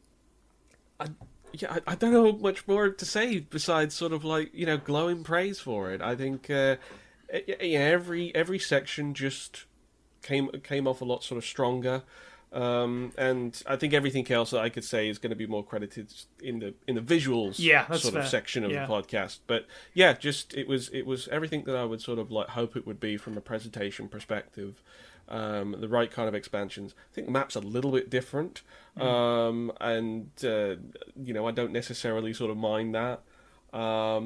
don't know much more to say besides sort of like glowing praise for it. I think every section just came off a lot sort of stronger. And I think everything else that I could say is going to be more credited in the visuals sort of section of the podcast. But yeah, just it was everything that I would sort of like hope it would be from a presentation perspective. The right kind of expansions. I think the map's a little bit different, and I don't necessarily sort of mind that. I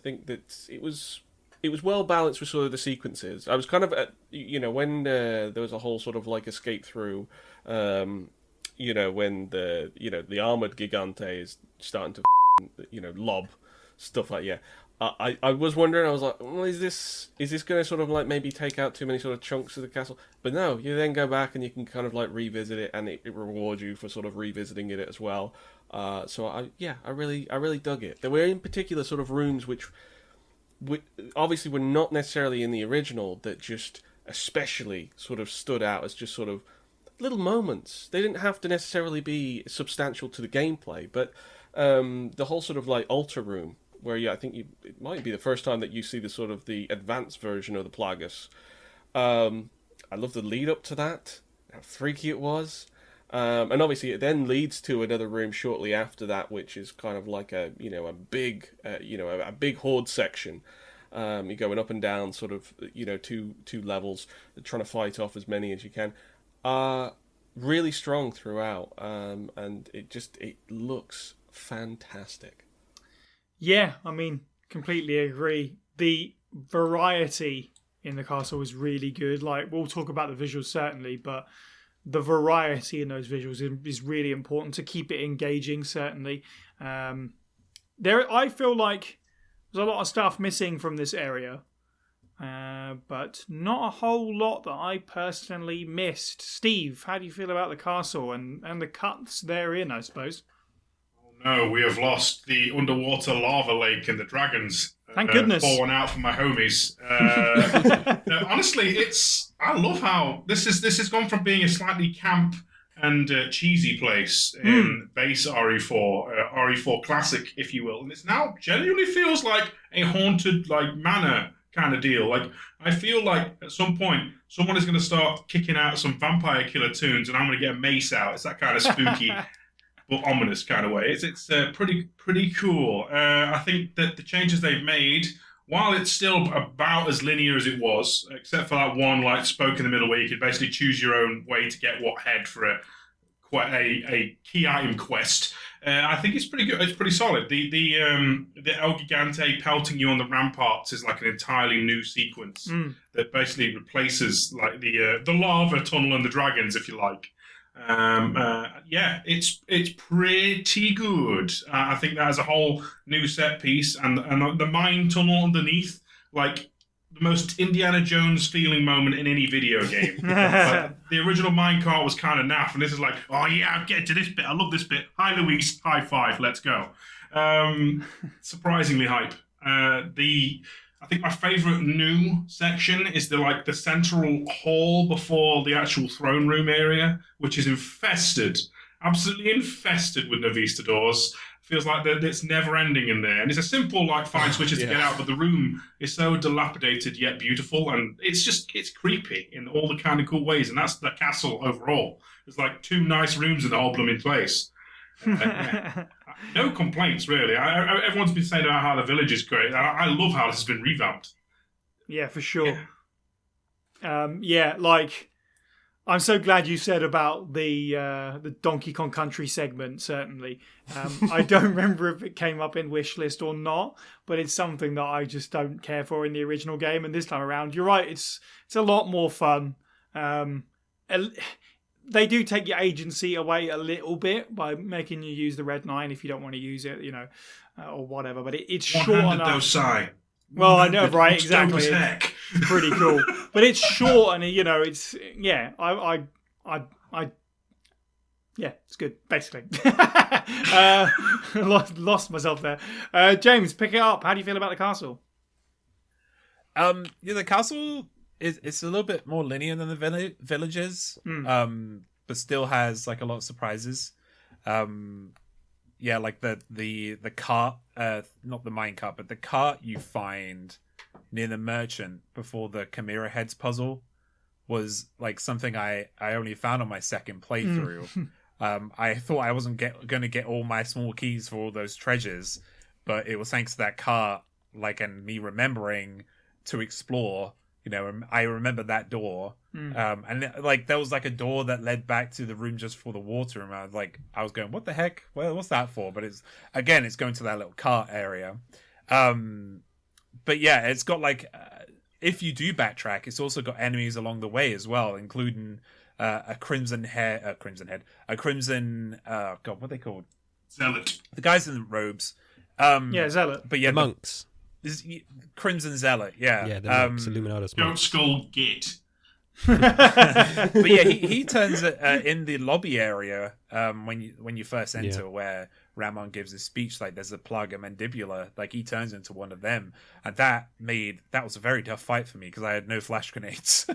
think that it was well balanced with sort of the sequences. I was kind of at, when there was a whole sort of like escape through, when the armored Gigante is starting to, lob stuff like I was wondering. I was like, well, is this going to sort of like really take out too many sort of chunks of the castle? But no, you then go back and you can kind of like revisit it, and it rewards you for sort of revisiting it as well. So I really dug it. There were in particular sort of rooms which obviously were not necessarily in the original that just especially sort of stood out as just sort of little moments. They didn't have to necessarily be substantial to the gameplay, but the whole sort of like altar room where it might be the first time that you see the sort of the advanced version of the Plagas. I love the lead up to that, how freaky it was. And obviously it then leads to another room shortly after that, which is kind of like a big horde section. You're going up and down, sort of, two levels, trying to fight off as many as you can. Really strong throughout, and it looks fantastic. Yeah, I mean, completely agree. The variety in the castle is really good. Like, we'll talk about the visuals certainly, but the variety in those visuals is really important to keep it engaging. Certainly, I feel like there's a lot of stuff missing from this area, but not a whole lot that I personally missed. Steve, how do you feel about the castle and the cuts therein, I suppose? No, we have lost the underwater lava lake and the dragons. Thank goodness. Pour one out for my homies. No, honestly, I love how this has gone from being a slightly camp and cheesy place in base RE4, RE4 Classic, if you will, and it's now genuinely feels like a haunted manor kind of deal. Like, I feel like at some point someone is going to start kicking out some vampire killer tunes, and I'm going to get a mace out. It's that kind of spooky. But ominous kind of way. It's pretty cool. I think that the changes they've made, while it's still about as linear as it was, except for that one spoke in the middle where you could basically choose your own way to get what head for quite a key item quest. I think it's pretty good. It's pretty solid. The El Gigante pelting you on the ramparts is like an entirely new sequence that basically replaces the lava tunnel and the dragons, if you like. Yeah, it's pretty good. I think that as a whole new set piece and the mine tunnel underneath, like the most Indiana Jones feeling moment in any video game. The original minecart was kind of naff, and this is like, oh yeah, I'll get to this bit. I love this bit. Hi Luis, high five, let's go. Surprisingly hype. I think my favourite new section is the central hall before the actual throne room area, which is absolutely infested with Novistadors. Feels like it's never ending in there. And it's a simple, find switches to get out, but the room is so dilapidated yet beautiful, and it's creepy in all the kind of cool ways, and that's the castle overall. There's 2 nice rooms in the whole blooming place. No complaints, really. Everyone's been saying about how the village is great. I love how this has been revamped. Yeah, for sure. I'm so glad you said about the Donkey Kong Country segment, certainly. I don't remember if it came up in Wishlist or not, but it's something that I just don't care for in the original game. And this time around, you're right, it's a lot more fun. They do take your agency away a little bit by making you use the red 9 if you don't want to use it, or whatever. But it's short enough. Well, I know, right? Exactly. It's pretty cool, but it's short and it's yeah, it's good. Basically, lost myself there. James, pick it up. How do you feel about the castle? The castle. It's a little bit more linear than the villages, but still has a lot of surprises. Yeah, the cart, not the mine cart, but the cart you find near the merchant before the Chimera Heads puzzle was something I only found on my second playthrough. I thought I wasn't going to get all my small keys for all those treasures, but it was thanks to that cart, and me remembering to explore. I remember that door, and there was a door that led back to the room just for the water, and I was going, what the heck? Well, what's that for? But it's going to that little cart area. But yeah, it's got if you do backtrack, it's also got enemies along the way as well, including a crimson God, what are they called? Zealot. The guys in the robes. Zealot. But yeah, monks. Crimson Zealot, yeah. Yeah, the monks, Illuminatus Don't monks. skull git. But yeah, he turns in the lobby area when you first enter, where Ramon gives his speech. There's a plug, a mandibula. He turns into one of them, and that was a very tough fight for me because I had no flash grenades,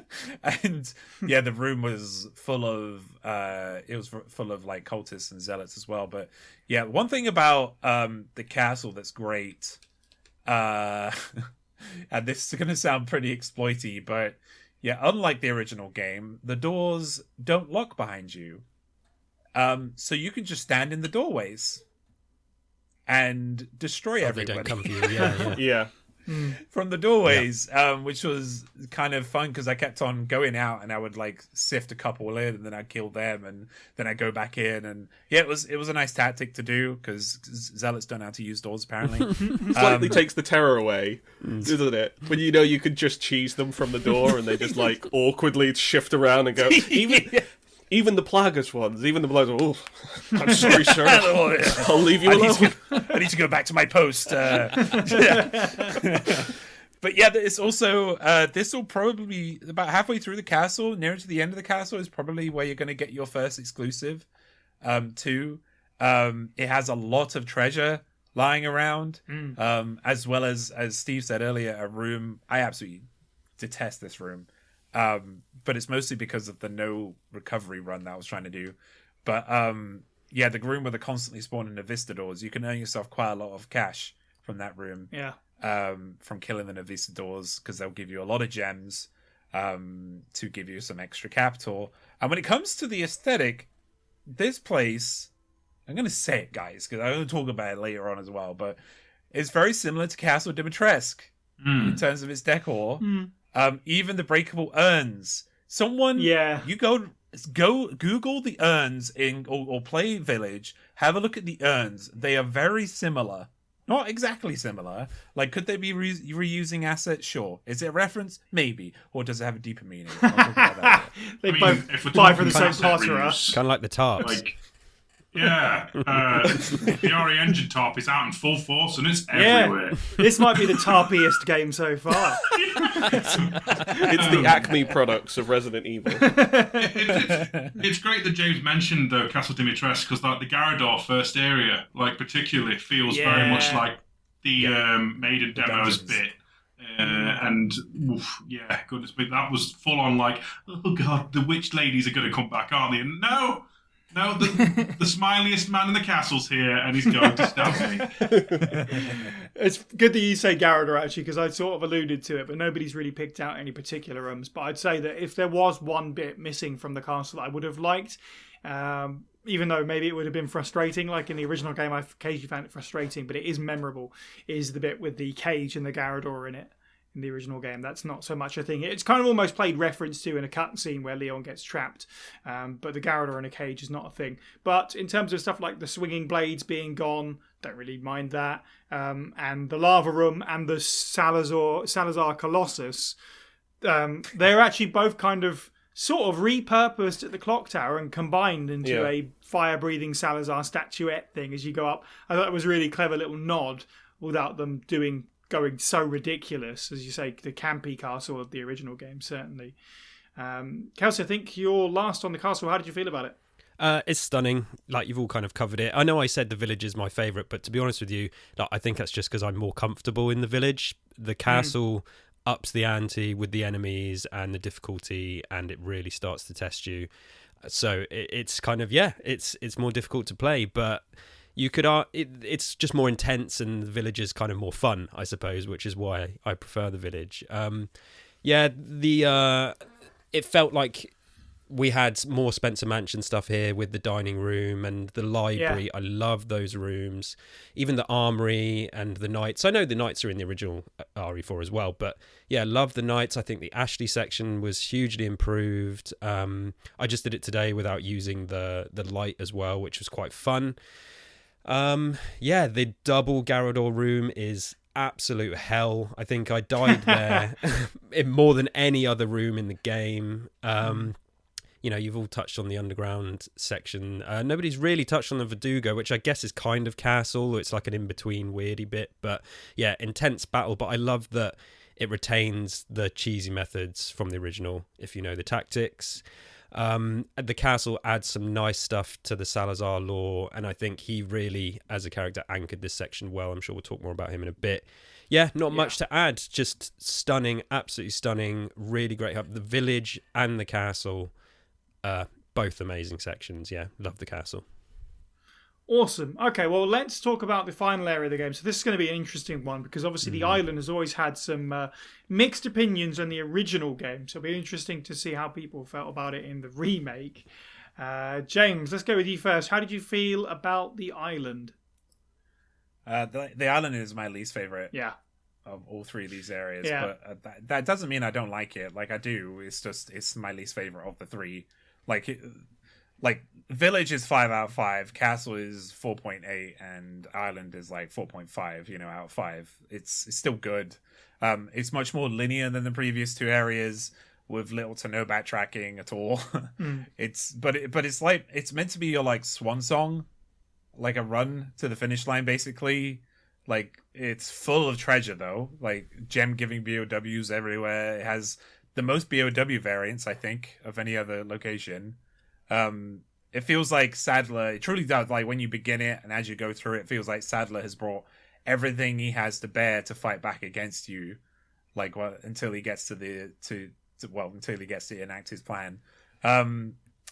and yeah, the room was full of cultists and zealots as well. But yeah, one thing about the castle that's great. And this is going to sound pretty exploity, but yeah, unlike the original game, the doors don't lock behind you. So you can just stand in the doorways and destroy everybody. They don't come for you. Yeah. Yeah. from the doorways, which was kind of fun because I kept on going out and I would like sift a couple in and then I'd kill them and then I'd go back in, and it was a nice tactic to do because zealots don't know how to use doors apparently. Slightly takes the terror away, doesn't it? When you know you could just cheese them from the door and they just like awkwardly shift around and go. Even the Plagas ones, oh, I'm sorry, sir. I'll leave you alone. I need to go back to my post. But yeah, it's also, this will probably be about halfway through the castle, nearer to the end of the castle is probably where you're going to get your first exclusive, too. It has a lot of treasure lying around, as well as Steve said earlier, a room. I absolutely detest this room. But it's mostly because of the no recovery run that I was trying to do. But yeah, the room where they're constantly spawning the Vistadors, you can earn yourself quite a lot of cash from that room. Yeah. From killing the Vistadors, because they'll give you a lot of gems to give you some extra capital. And when it comes to the aesthetic, this place, I'm going to say it, guys, because I'm going to talk about it later on as well, but it's very similar to Castle Dimitrescu in terms of its decor. Even the breakable urns. Someone, you go Google the urns or play Village. Have a look at the urns. They are very similar. Not exactly similar. Like, could they be reusing assets? Sure. Is it a reference? Maybe. Or does it have a deeper meaning? I'll talk about that later. They both fly for the same potterer. Kind of like the tarps. Like, yeah, the RE Engine tarp is out in full force and it's everywhere. This might be the tarpiest game so far. It's the Acme products of Resident Evil. It's great that James mentioned though Castle Dimitrescu, because like the Garador first area, like particularly feels very much like the Maiden demos bit. And oof, goodness me, that was full on like, oh god, the witch ladies are going to come back, aren't they? And no, the smiliest man in the castle's here, and he's going to stab me. It's good that you say Garador, actually, because I sort of alluded to it, but nobody's really picked out any particular rooms. But I'd say that if there was one bit missing from the castle that I would have liked, even though maybe it would have been frustrating, like in the original game I occasionally found it frustrating, but it is memorable, is the bit with the cage and the Garador in it. In the original game, that's not so much a thing. It's kind of almost played reference to in a cutscene where Leon gets trapped, but the Garador in a cage is not a thing. But in terms of stuff like the swinging blades being gone, don't really mind that, and the lava room and the Salazar Colossus, they're actually both kind of sort of repurposed at the clock tower and combined into a fire-breathing Salazar statuette thing as you go up. I thought it was a really clever little nod without them going so ridiculous, as you say, the campy castle of the original game, certainly. Kelsey, I think you're last on the castle. How did you feel about it? It's stunning. Like, you've all kind of covered it. I know I said the village is my favourite, but to be honest with you, like, I think that's just because I'm more comfortable in the village. The castle ups the ante with the enemies and the difficulty, and it really starts to test you. So it's kind of, it's more difficult to play, but you could it's just more intense, and the village is kind of more fun, I suppose, which is why I prefer the village. It felt like we had more Spencer Mansion stuff here with the dining room and the library. I love those rooms, even the armory and the knights. I know the knights are in the original RE4 as well, but yeah, love the knights. I think the Ashley section was hugely improved. I just did it today without using the light as well, which was quite fun. The double Garador room is absolute hell. I think I died there in more than any other room in the game. You've all touched on the underground section. Nobody's really touched on the Verdugo, which I guess is kind of castle. It's like an in-between weirdy bit. But yeah, intense battle. But I love that it retains the cheesy methods from the original, if you know the tactics. The castle adds some nice stuff to the Salazar lore, and I think he really, as a character, anchored this section well. I'm sure we'll talk more about him in a bit. Not much to add. Just stunning, absolutely stunning, really great hub. The village and the castle, both amazing sections. Love the castle. Awesome. Okay, well, let's talk about the final area of the game. So this is going to be an interesting one, because obviously the island has always had some mixed opinions on the original game. So it'll be interesting to see how people felt about it in the remake. James, let's go with you first. How did you feel about the island? The island is my least favorite. Yeah. of all three of these areas. Yeah. But that doesn't mean I don't like it. Like I do. It's just it's my least favorite of the three. Like Village is 5 out of 5, Castle is 4.8, and Island is like 4.5. Out of 5. It's still good. It's much more linear than the previous two areas, with little to no backtracking at all. But it's like it's meant to be your like swan song, like a run to the finish line, basically. Like it's full of treasure though, like gem giving BOWs everywhere. It has the most BOW variants, I think, of any other location. It feels like Sadler, it truly does, like when you begin it and as you go through it feels like Sadler has brought everything he has to bear to fight back against you, like until he gets until he gets to enact his plan.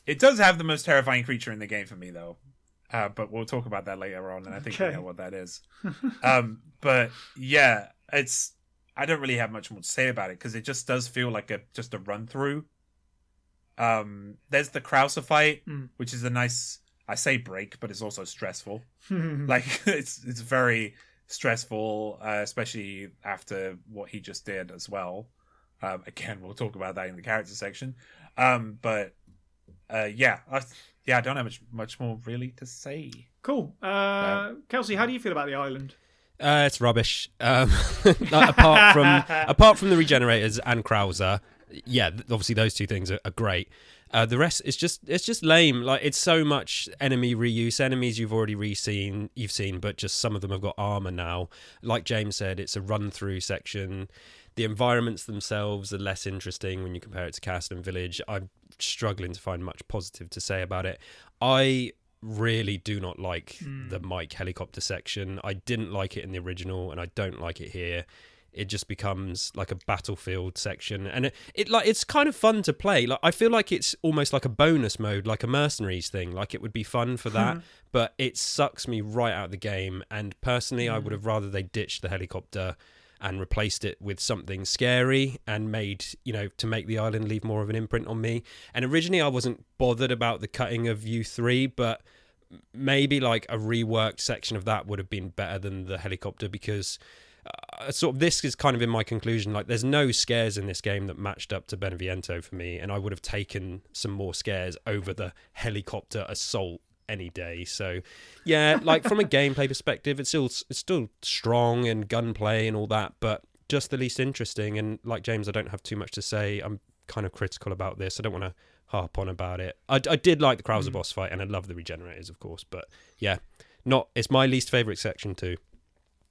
It does have the most terrifying creature in the game for me though, but we'll talk about that later on, and I think we know what that is. But yeah, I don't really have much more to say about it because it just does feel like just a run through. There's the Krauser fight, which is a nice, I say break, but it's also stressful. Like it's very stressful, especially after what he just did as well. Again, we'll talk about that in the character section. But yeah, I don't have much more really to say. Cool. Kelsey, how do you feel about the island? It's rubbish. Apart from the regenerators and Krauser, yeah, obviously those two things are great. The rest is just lame. Like it's so much enemy reuse, enemies you've seen, but just some of them have got armor now. Like James said, it's a run through section. The environments themselves are less interesting when you compare it to Castle and Village. I'm struggling to find much positive to say about it. I really do not like the Mike helicopter section. I didn't like it in the original, and I don't like it here. It just becomes like a battlefield section, and it's kind of fun to play. Like I feel like it's almost like a bonus mode, like a mercenaries thing. Like it would be fun for that, but it sucks me right out of the game. And personally, I would have rather they ditched the helicopter and replaced it with something scary and made, to make the island leave more of an imprint on me. And originally I wasn't bothered about the cutting of U3, but maybe like a reworked section of that would have been better than the helicopter, because sort of this is kind of in my conclusion, like there's no scares in this game that matched up to Beneviento for me, and I would have taken some more scares over the helicopter assault any day. So yeah, like from a gameplay perspective, it's still strong and gunplay and all that, but just the least interesting. And like James, I don't have too much to say. I'm kind of critical about this. I don't want to harp on about it. I did like the Krauser boss fight, and I love the regenerators, of course, but yeah, it's my least favorite section too.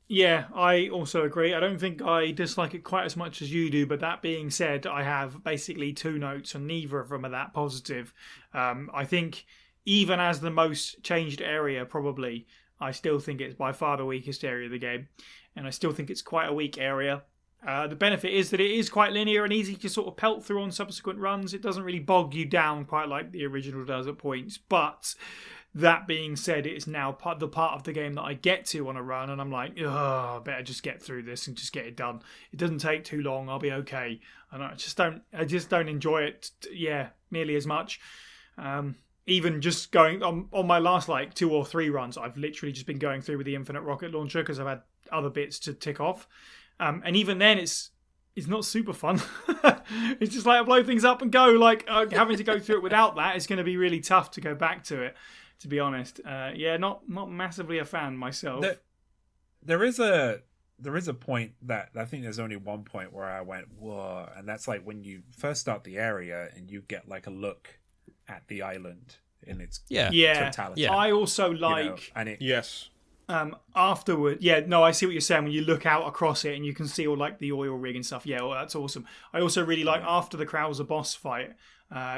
Yeah, I also agree. I don't think I dislike it quite as much as you do, but that being said, I have basically two notes, and neither of them are that positive. I think even as the most changed area, probably, I still think it's by far the weakest area of the game, and I still think it's quite a weak area. The benefit is that it is quite linear and easy to sort of pelt through on subsequent runs. It doesn't really bog you down quite like the original does at points, but that being said, it's now the part of the game that I get to on a run, and I'm like, I better just get through this and just get it done. It doesn't take too long. I'll be okay. And I just don't enjoy it, nearly as much. Even just going on my last like 2 or 3 runs, I've literally just been going through with the infinite rocket launcher because I've had other bits to tick off. And even then, it's not super fun. It's just like I blow things up and go. Like having to go through it without that is going to be really tough to go back to it. To be honest, not massively a fan myself. There is a point that I think there's only one point where I went whoa, and that's like when you first start the area and you get like a look at the island in its totality. Yeah. I also like Yes. Afterward, I see what you're saying. When you look out across it and you can see all like the oil rig and stuff. Yeah, well, that's awesome. I also really like after the Krauser boss fight,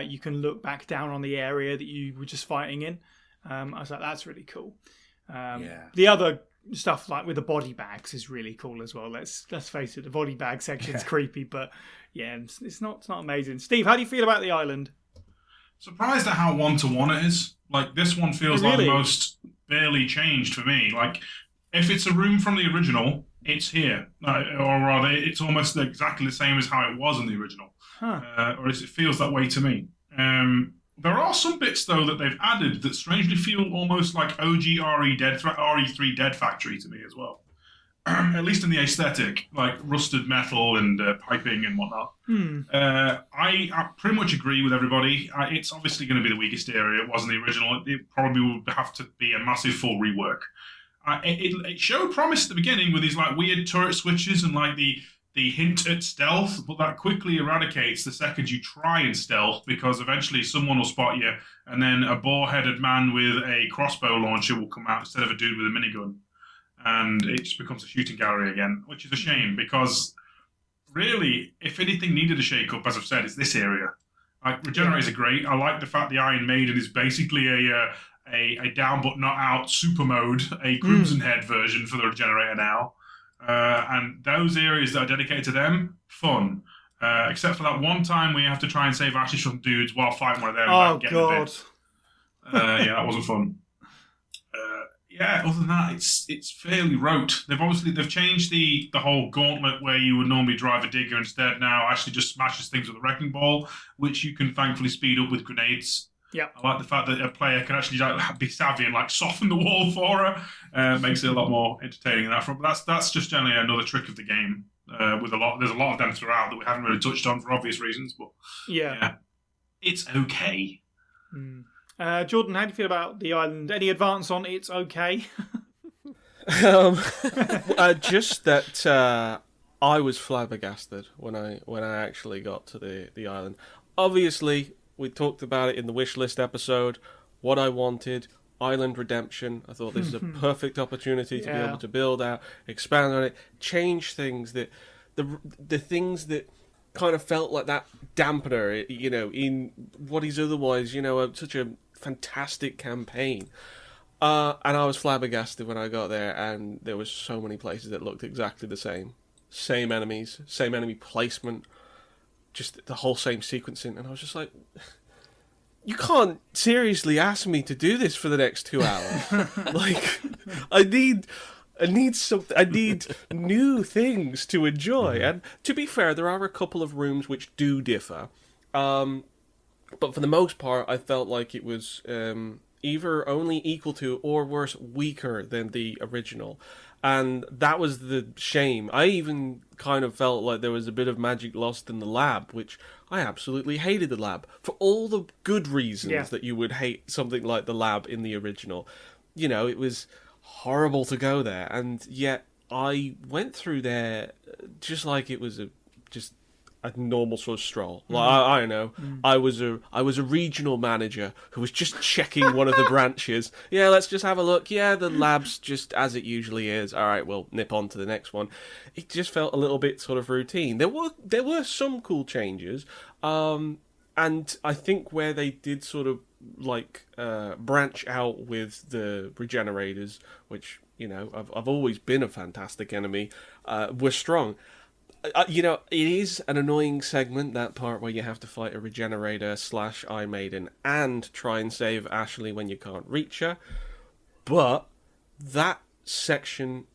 you can look back down on the area that you were just fighting in. I was like, that's really cool. The other stuff like with the body bags is really cool as well. Let's face it, the body bag section's creepy, but yeah, it's not amazing. Steve, how do you feel about the island? Surprised at how one-to-one it is. Like, this one feels like the most barely changed for me. Like, if it's a room from the original, it's here. Or rather, it's almost exactly the same as how it was in the original. Or it feels that way to me. There are some bits, though, that they've added that strangely feel almost like OG RE3 Dead Factory to me as well. at least in the aesthetic, like rusted metal and piping and whatnot. I pretty much agree with everybody. It's obviously going to be the weakest area. It wasn't the original. It probably would have to be a massive full rework. It showed promise at the beginning with these like weird turret switches and like the hint at stealth, but that quickly eradicates the second you try and stealth, because eventually someone will spot you, and then a boar-headed man with a crossbow launcher will come out instead of a dude with a minigun, and it just becomes a shooting gallery again, which is a shame, because really, if anything needed a shake-up, as I've said, it's this area. Like, regenerators are great. I like the fact the Iron Maiden is basically a down but not out super mode, a Crimson Head version for the regenerator now. And those areas that are dedicated to them, fun. Except for that one time where you have to try and save Ashes from dudes while fighting one of them. Oh, God. Yeah, that wasn't fun. Yeah, other than that, it's fairly rote. They've changed the whole gauntlet where you would normally drive a digger instead. Now Ashley just smashes things with a wrecking ball, which you can thankfully speed up with grenades. Yeah, I like the fact that a player can actually like, be savvy and like soften the wall for her. Makes it a lot more entertaining in that front. But that's just generally another trick of the game. There's a lot of them throughout that we haven't really touched on for obvious reasons. But yeah it's okay. Jordan, how do you feel about the island? Any advance on it's okay? Just that I was flabbergasted when I actually got to the island. Obviously, we talked about it in the wish list episode. What I wanted, island redemption. I thought this is a perfect opportunity to be able to build out, expand on it, change things that the things that kind of felt like that dampener, in what is otherwise, such a fantastic campaign. And I was flabbergasted when I got there, and there was so many places that looked exactly the same. Same enemies, same enemy placement, just the whole same sequencing. And I was just like, you can't seriously ask me to do this for the next 2 hours. Like, I need new things to enjoy. And to be fair, there are a couple of rooms which do differ. But for the most part, I felt like it was either only equal to or worse, weaker than the original. And that was the shame. I even kind of felt like there was a bit of magic lost in the lab, which I absolutely hated the lab. For all the good reasons that you would hate something like the lab in the original. It was horrible to go there. And yet I went through there just like it was just a normal sort of stroll. Like, I don't know. I was a regional manager who was just checking one of the branches. Yeah, let's just have a look. Yeah, the lab's just as it usually is. All right, we'll nip on to the next one. It just felt a little bit sort of routine. There were some cool changes, and I think where they did sort of like branch out with the regenerators, which I've always been a fantastic enemy, were strong. It is an annoying segment, that part where you have to fight a regenerator / Iron Maiden and try and save Ashley when you can't reach her. But that section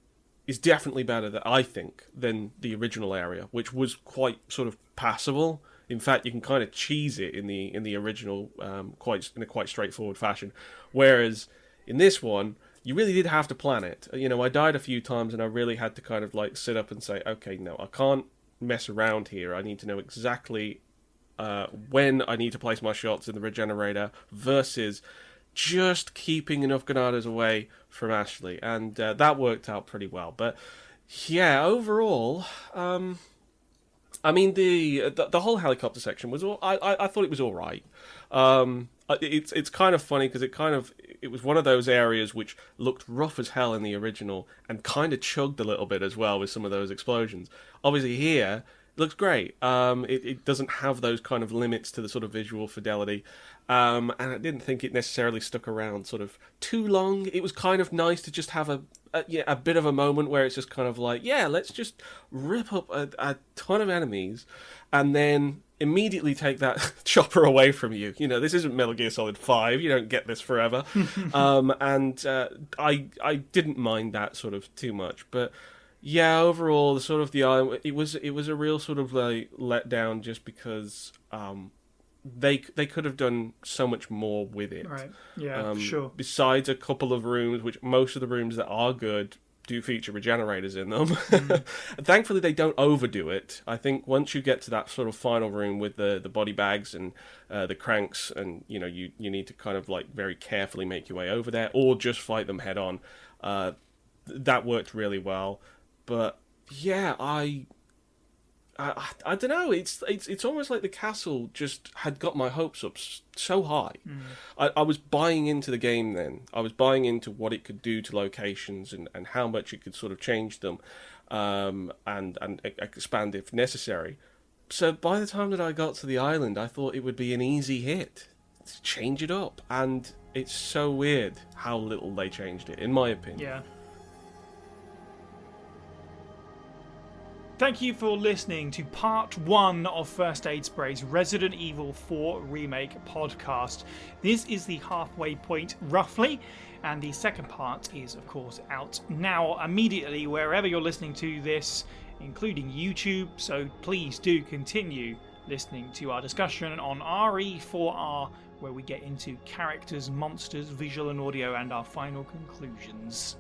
is definitely better, I think, than the original area, which was quite sort of passable. In fact, you can kind of cheese it in the original in a quite straightforward fashion. Whereas in this one, you really did have to plan it. I died a few times and I really had to kind of like sit up and say, okay, no, I can't mess around here. I need to know exactly when I need to place my shots in the regenerator versus just keeping enough granadas away from Ashley. And that worked out pretty well. But yeah, overall, I mean, the whole helicopter section was I thought it was all right. It's kind of funny because it was one of those areas which looked rough as hell in the original and kind of chugged a little bit as well with some of those explosions. Obviously here, it looks great. It doesn't have those kind of limits to the sort of visual fidelity. And I didn't think it necessarily stuck around sort of too long. It was kind of nice to just have a bit of a moment where it's just kind of like, yeah, let's just rip up a ton of enemies and then immediately take that chopper away from you. This isn't Metal Gear Solid 5. You don't get this forever. I didn't mind that sort of too much. But yeah, overall, the sort of it was a real sort of like letdown just because they could have done so much more with it. Right. Yeah, for sure. Besides a couple of rooms, which most of the rooms that are good do feature regenerators in them. Thankfully, they don't overdo it. I think once you get to that sort of final room with the body bags and the cranks, and you know you need to kind of like very carefully make your way over there, or just fight them head on. That worked really well. But yeah, I don't know. It's almost like the castle just had got my hopes up so high. I was buying into the game then. I was buying into what it could do to locations and how much it could sort of change them, and expand if necessary. So by the time that I got to the island, I thought it would be an easy hit to change it up, and it's so weird how little they changed it, in my opinion. Yeah. Thank you for listening to part 1 of First Aid Spray's Resident Evil 4 Remake podcast. This is the halfway point, roughly, and the second part is, of course, out now immediately wherever you're listening to this, including YouTube, so please do continue listening to our discussion on RE4R, where we get into characters, monsters, visual and audio, and our final conclusions.